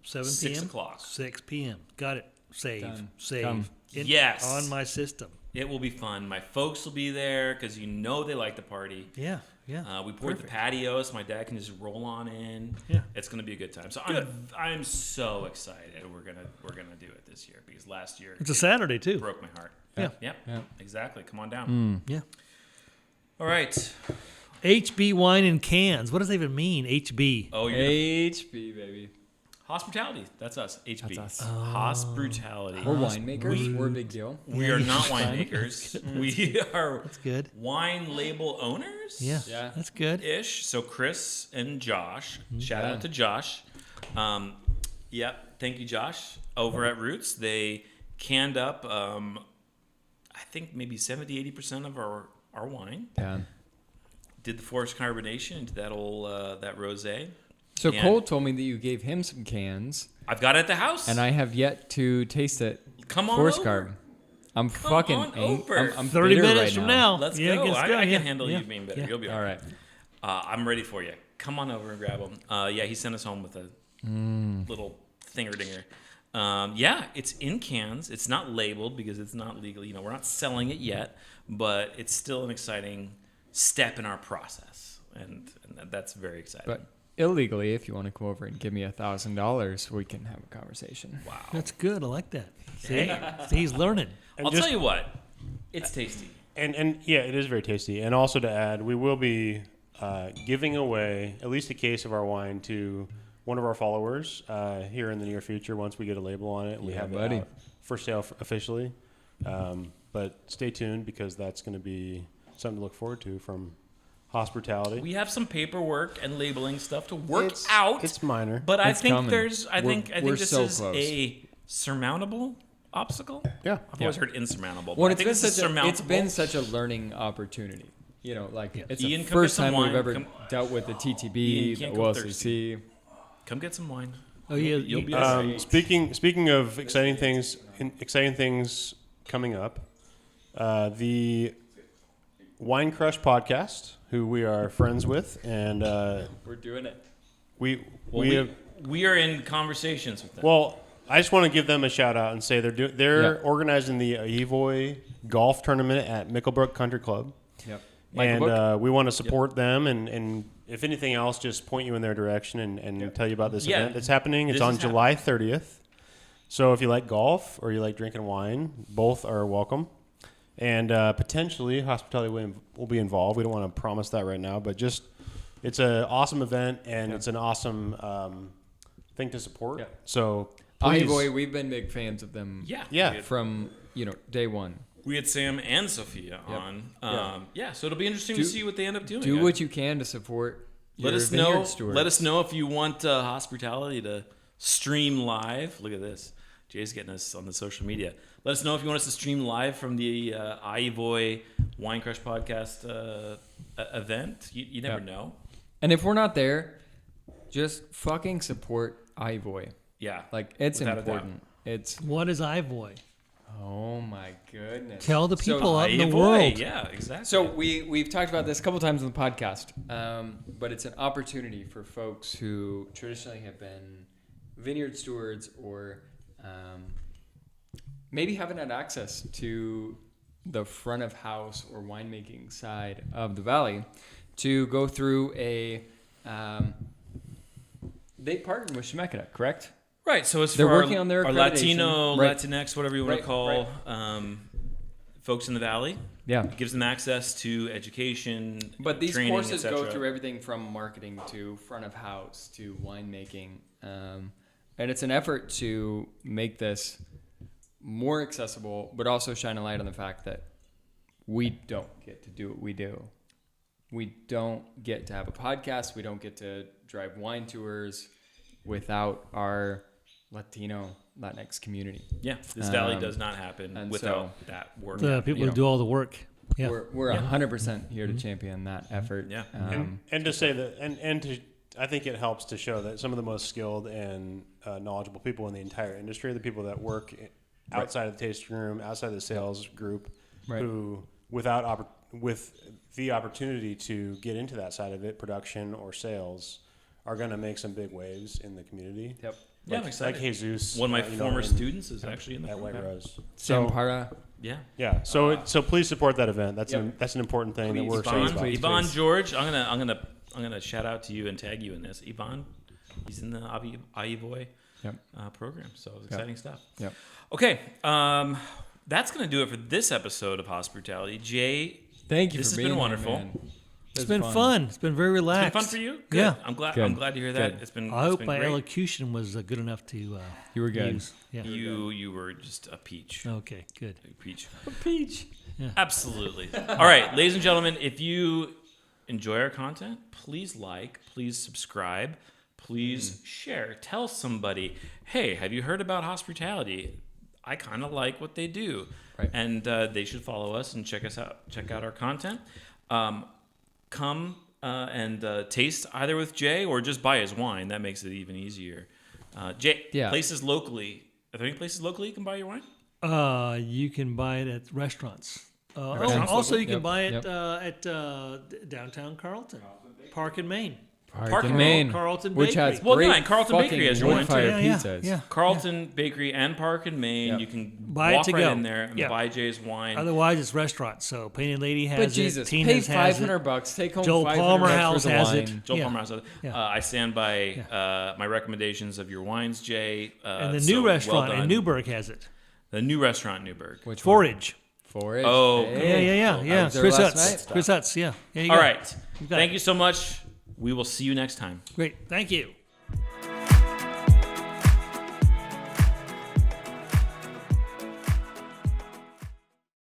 [SPEAKER 3] 7 p.m.
[SPEAKER 1] 6 o'clock.
[SPEAKER 3] 6 p.m. Got it. Save.
[SPEAKER 2] Done.
[SPEAKER 3] Save.
[SPEAKER 2] Come.
[SPEAKER 1] Yes.
[SPEAKER 3] On my system.
[SPEAKER 1] It will be fun. My folks will be there because you know they like the party.
[SPEAKER 3] Yeah. Yeah.
[SPEAKER 1] We poured the patio so my dad can just roll on in.
[SPEAKER 3] Yeah.
[SPEAKER 1] It's gonna be a good time. So
[SPEAKER 3] Good.
[SPEAKER 1] I'm so excited. We're gonna do it this year because last year
[SPEAKER 3] It's a Saturday too.
[SPEAKER 1] broke my heart.
[SPEAKER 3] Yeah.
[SPEAKER 1] Yep.
[SPEAKER 2] Yeah.
[SPEAKER 1] Exactly. Come on down.
[SPEAKER 3] Yeah.
[SPEAKER 1] All right.
[SPEAKER 3] HB wine in cans. What does that even mean? HB.
[SPEAKER 1] Oh, you're
[SPEAKER 2] HB, baby.
[SPEAKER 1] hospitality. That's us. HB.
[SPEAKER 2] That's us.
[SPEAKER 1] Hospitality.
[SPEAKER 2] We're winemakers. We're a big deal.
[SPEAKER 1] We are not winemakers. We are
[SPEAKER 3] That's good.
[SPEAKER 1] wine label owners.
[SPEAKER 3] Yeah.
[SPEAKER 2] Yeah.
[SPEAKER 3] That's good.
[SPEAKER 1] Ish. So Chris and Josh. Shout
[SPEAKER 2] Yeah.
[SPEAKER 1] out to Josh. Yep. Thank you, Josh. Over at Roots, they canned up. I think maybe 70-80% of our wine.
[SPEAKER 2] Yeah.
[SPEAKER 1] Did the forced carbonation into that old that rosé.
[SPEAKER 2] So
[SPEAKER 1] And-
[SPEAKER 2] Cole told me that you gave him some cans,
[SPEAKER 1] I've got it at the house.
[SPEAKER 2] and I have yet to taste it.
[SPEAKER 1] Come on
[SPEAKER 2] Force
[SPEAKER 1] over.
[SPEAKER 2] carb. I'm
[SPEAKER 1] Come
[SPEAKER 2] fucking
[SPEAKER 1] on
[SPEAKER 2] ang-
[SPEAKER 1] over.
[SPEAKER 2] I'm
[SPEAKER 3] 30
[SPEAKER 2] bitter
[SPEAKER 3] minutes
[SPEAKER 2] right
[SPEAKER 3] from
[SPEAKER 2] now.
[SPEAKER 3] now.
[SPEAKER 1] Let's
[SPEAKER 3] Yeah,
[SPEAKER 1] go.
[SPEAKER 3] let's
[SPEAKER 1] I
[SPEAKER 3] go.
[SPEAKER 1] can
[SPEAKER 3] Yeah.
[SPEAKER 1] handle
[SPEAKER 3] Yeah.
[SPEAKER 1] you being better.
[SPEAKER 3] Yeah.
[SPEAKER 1] You'll be
[SPEAKER 2] All right.
[SPEAKER 1] I'm ready for you. Come on over and grab them. Yeah, he sent us home with a little thinger-dinger. Yeah, it's in cans. It's not labeled because it's not legal. You know, we're not selling it yet, but it's still an exciting step in our process, and that's very exciting.
[SPEAKER 2] But illegally, if you want to come over and give me $1,000, we can have a conversation.
[SPEAKER 1] wow.
[SPEAKER 3] That's good. I like that. See?
[SPEAKER 1] Hey.
[SPEAKER 3] See, he's learning.
[SPEAKER 4] And
[SPEAKER 1] I'll
[SPEAKER 4] just-
[SPEAKER 1] tell you what, it's tasty.
[SPEAKER 4] And yeah, it is very tasty. And also to add, we will be giving away at least a case of our wine to one of our followers here in the near future once we get a label on it. We
[SPEAKER 2] Yeah,
[SPEAKER 4] have
[SPEAKER 2] buddy.
[SPEAKER 4] it out for sale officially. But stay tuned because that's going to be something to look forward to from hospitality.
[SPEAKER 1] We have some paperwork and labeling stuff to work out.
[SPEAKER 4] It's minor.
[SPEAKER 1] But I
[SPEAKER 2] It's
[SPEAKER 1] think
[SPEAKER 2] coming.
[SPEAKER 1] I think
[SPEAKER 2] We're
[SPEAKER 1] this
[SPEAKER 2] so
[SPEAKER 1] is
[SPEAKER 2] close.
[SPEAKER 1] a surmountable obstacle.
[SPEAKER 4] Yeah.
[SPEAKER 1] I've always heard insurmountable.
[SPEAKER 2] Well,
[SPEAKER 1] But I
[SPEAKER 2] it's
[SPEAKER 1] think
[SPEAKER 2] been
[SPEAKER 1] this is
[SPEAKER 2] such a, it's
[SPEAKER 1] surmountable.
[SPEAKER 2] been such a learning opportunity. You know, like it's
[SPEAKER 1] Ian,
[SPEAKER 2] the
[SPEAKER 1] come get
[SPEAKER 2] first
[SPEAKER 1] some
[SPEAKER 2] time
[SPEAKER 1] wine.
[SPEAKER 2] we've ever
[SPEAKER 1] Come-
[SPEAKER 2] dealt with the
[SPEAKER 1] Ian,
[SPEAKER 2] TTB,
[SPEAKER 1] you
[SPEAKER 2] the
[SPEAKER 1] can't go thirsty.
[SPEAKER 2] OLCC.
[SPEAKER 1] Come get some wine.
[SPEAKER 3] Oh, yeah.
[SPEAKER 1] You'll be
[SPEAKER 4] Speaking of exciting things coming up, the Wine Crush podcast, who we are friends with, and
[SPEAKER 2] We're doing it.
[SPEAKER 4] we
[SPEAKER 1] we are in conversations with them.
[SPEAKER 4] well, I just want to give them a shout out and say they're
[SPEAKER 2] Yeah.
[SPEAKER 4] organizing the Evoy golf tournament at Micklebrook Country Club,
[SPEAKER 2] Yep.
[SPEAKER 4] and we want to support them and if anything else, just point you in their direction and tell you about this
[SPEAKER 1] Yeah.
[SPEAKER 4] event that's happening. It's
[SPEAKER 1] This
[SPEAKER 4] on
[SPEAKER 1] is
[SPEAKER 4] July 30th. So if you like golf or you like drinking wine, both are welcome. And potentially hospitality will be involved. We don't want to promise that right now, but just it's an awesome event and it's an awesome thing to support.
[SPEAKER 2] Yeah.
[SPEAKER 4] So please,
[SPEAKER 2] Boy, we've been big fans of them
[SPEAKER 1] yeah.
[SPEAKER 4] Yeah.
[SPEAKER 2] from, day one.
[SPEAKER 1] We had Sam and Sophia on.
[SPEAKER 2] Yeah.
[SPEAKER 1] Yeah, so it'll be interesting
[SPEAKER 2] Do-
[SPEAKER 1] to see what they end up doing.
[SPEAKER 2] Do what you can to support,
[SPEAKER 1] Let
[SPEAKER 2] your
[SPEAKER 1] us
[SPEAKER 2] vineyard
[SPEAKER 1] know.
[SPEAKER 2] stewards.
[SPEAKER 1] Let us know if you want hospitality to stream live. Look at this. Jay's getting us on the social media. Let us know if you want us to stream live from the Ivoy Wine Crush podcast event. You never know.
[SPEAKER 2] And if we're not there, just fucking support Ivoy.
[SPEAKER 1] Yeah.
[SPEAKER 2] Like, it's
[SPEAKER 1] Without a doubt.
[SPEAKER 2] important. It's,
[SPEAKER 3] What is Ivoy?
[SPEAKER 2] oh my goodness.
[SPEAKER 3] Tell the people out in the
[SPEAKER 1] Ivoy,
[SPEAKER 3] world.
[SPEAKER 1] Yeah, exactly.
[SPEAKER 2] So we've talked about this a couple times on the podcast, but it's an opportunity for folks who traditionally have been vineyard stewards or maybe haven't had access to the front of house or winemaking side of the valley to go through a. They partnered with Shemeketa, correct?
[SPEAKER 1] Right, so it's
[SPEAKER 2] They're
[SPEAKER 1] for
[SPEAKER 2] working on their
[SPEAKER 1] our
[SPEAKER 2] accreditation.
[SPEAKER 1] Latino,
[SPEAKER 2] Right.
[SPEAKER 1] Latinx, whatever you want
[SPEAKER 2] Right,
[SPEAKER 1] to call folks in the valley.
[SPEAKER 2] Yeah.
[SPEAKER 1] It gives them access to education,
[SPEAKER 2] But these
[SPEAKER 1] training,
[SPEAKER 2] courses go
[SPEAKER 1] etc.
[SPEAKER 2] through everything from marketing to front of house to winemaking. And it's an effort to make this more accessible, but also shine a light on the fact that we don't get to do what we do. We don't get to have a podcast. We don't get to drive wine tours without our Latino, Latinx community.
[SPEAKER 1] Yeah, this valley does not happen
[SPEAKER 2] and
[SPEAKER 1] without that work.
[SPEAKER 3] The people
[SPEAKER 2] you
[SPEAKER 3] who
[SPEAKER 2] know,
[SPEAKER 3] do all the work. Yeah.
[SPEAKER 2] We're 100% here to champion that effort.
[SPEAKER 1] Yeah.
[SPEAKER 4] And to say that, and to, I think it helps to show that some of the most skilled and knowledgeable people in the entire industry are the people that work outside of the tasting room, outside of the sales group,
[SPEAKER 2] Right.
[SPEAKER 4] who, with the opportunity to get into that side of it, production or sales, are going to make some big waves in the community.
[SPEAKER 2] Yep.
[SPEAKER 1] Yeah, I'm
[SPEAKER 4] Like
[SPEAKER 1] excited.
[SPEAKER 4] Jesus.
[SPEAKER 1] One of my
[SPEAKER 4] you know,
[SPEAKER 1] former
[SPEAKER 4] in-
[SPEAKER 1] students is actually in the
[SPEAKER 4] at White
[SPEAKER 1] program.
[SPEAKER 4] Rose.
[SPEAKER 2] So,
[SPEAKER 4] So
[SPEAKER 1] Yeah.
[SPEAKER 4] yeah, so please support that event. That's
[SPEAKER 2] Yep.
[SPEAKER 4] that's an important thing that
[SPEAKER 2] Please,
[SPEAKER 4] we're
[SPEAKER 1] Yvonne,
[SPEAKER 4] excited about.
[SPEAKER 2] please.
[SPEAKER 1] Yvonne George, I'm gonna shout out to you and tag you in this. Yvonne, he's in the Ivoy
[SPEAKER 2] Yep.
[SPEAKER 1] program, so it's exciting stuff.
[SPEAKER 2] Yep.
[SPEAKER 1] Okay, that's gonna do it for this episode of Hospitality. Jay,
[SPEAKER 2] Thank you
[SPEAKER 1] This
[SPEAKER 2] for
[SPEAKER 1] has
[SPEAKER 2] being
[SPEAKER 1] been
[SPEAKER 2] here,
[SPEAKER 1] wonderful.
[SPEAKER 2] man.
[SPEAKER 3] It's been fun. It's been very
[SPEAKER 1] it's
[SPEAKER 3] relaxed.
[SPEAKER 1] been fun for you. Good.
[SPEAKER 3] Yeah.
[SPEAKER 1] I'm glad.
[SPEAKER 2] Good.
[SPEAKER 1] I'm glad to hear that.
[SPEAKER 2] Good.
[SPEAKER 1] It's been.
[SPEAKER 3] I
[SPEAKER 1] it's
[SPEAKER 3] hope
[SPEAKER 1] been
[SPEAKER 3] my
[SPEAKER 1] great.
[SPEAKER 3] elocution was good enough to
[SPEAKER 2] You were good.
[SPEAKER 3] use. Yeah.
[SPEAKER 1] You were just a peach.
[SPEAKER 3] Okay, good.
[SPEAKER 1] A peach.
[SPEAKER 2] Peach.
[SPEAKER 1] Absolutely. All right, ladies and gentlemen, if you enjoy our content, please please subscribe, please share. Tell somebody, hey, have you heard about Hospitality? I kind of like what they do.
[SPEAKER 2] Right.
[SPEAKER 1] And they should follow us and check us out. Check out our content. Come and taste either with Jay or just buy his wine. That makes it even easier. Jay,
[SPEAKER 2] Yeah.
[SPEAKER 1] places locally. Are there any places locally you can buy your wine?
[SPEAKER 3] You can buy it at restaurants.
[SPEAKER 1] Restaurants
[SPEAKER 3] Also,
[SPEAKER 1] local?
[SPEAKER 3] you can
[SPEAKER 2] Yep,
[SPEAKER 3] buy it
[SPEAKER 2] yep.
[SPEAKER 3] At downtown Carlton, Park and Main.
[SPEAKER 2] Park and Main,
[SPEAKER 3] Carlton
[SPEAKER 2] which has
[SPEAKER 3] Bakery.
[SPEAKER 1] Well,
[SPEAKER 2] great
[SPEAKER 1] yeah, Carlton
[SPEAKER 2] fucking
[SPEAKER 1] Bakery has your wine,
[SPEAKER 2] wood-fired
[SPEAKER 1] too.
[SPEAKER 3] Yeah,
[SPEAKER 2] pizzas.
[SPEAKER 3] yeah.
[SPEAKER 1] Carlton Bakery and Park and Main.
[SPEAKER 2] Yep.
[SPEAKER 1] You can
[SPEAKER 3] Buy it
[SPEAKER 1] walk
[SPEAKER 3] to
[SPEAKER 1] right
[SPEAKER 3] go.
[SPEAKER 1] in there and
[SPEAKER 3] Yeah.
[SPEAKER 1] buy Jay's wine.
[SPEAKER 3] Otherwise, it's restaurants. So Painted Lady has
[SPEAKER 2] But
[SPEAKER 3] it.
[SPEAKER 2] Jesus, pay
[SPEAKER 3] Tina's has it.
[SPEAKER 2] $500, take home
[SPEAKER 3] Joel
[SPEAKER 2] $500
[SPEAKER 3] Palmer
[SPEAKER 2] worth
[SPEAKER 3] House
[SPEAKER 2] of
[SPEAKER 3] has
[SPEAKER 2] wine.
[SPEAKER 3] it.
[SPEAKER 1] Joel
[SPEAKER 3] Yeah.
[SPEAKER 1] Palmer has it.
[SPEAKER 3] Yeah.
[SPEAKER 1] I stand by my recommendations of your wines, Jay.
[SPEAKER 3] And the
[SPEAKER 1] so
[SPEAKER 3] new restaurant
[SPEAKER 1] well
[SPEAKER 3] in
[SPEAKER 1] done.
[SPEAKER 3] Newburgh has it.
[SPEAKER 1] The new restaurant in Newburgh.
[SPEAKER 2] Which one?
[SPEAKER 3] Forage.
[SPEAKER 2] Forage.
[SPEAKER 1] Oh,
[SPEAKER 2] Hey.
[SPEAKER 3] Yeah.
[SPEAKER 2] I was there
[SPEAKER 3] Chris
[SPEAKER 2] last
[SPEAKER 3] Utz.
[SPEAKER 2] night.
[SPEAKER 3] Chris Utz. Yeah. There you
[SPEAKER 1] All
[SPEAKER 3] go.
[SPEAKER 1] right.
[SPEAKER 3] You got
[SPEAKER 1] Thank
[SPEAKER 3] it.
[SPEAKER 1] you so much. We will see you next time.
[SPEAKER 3] Great. Thank you.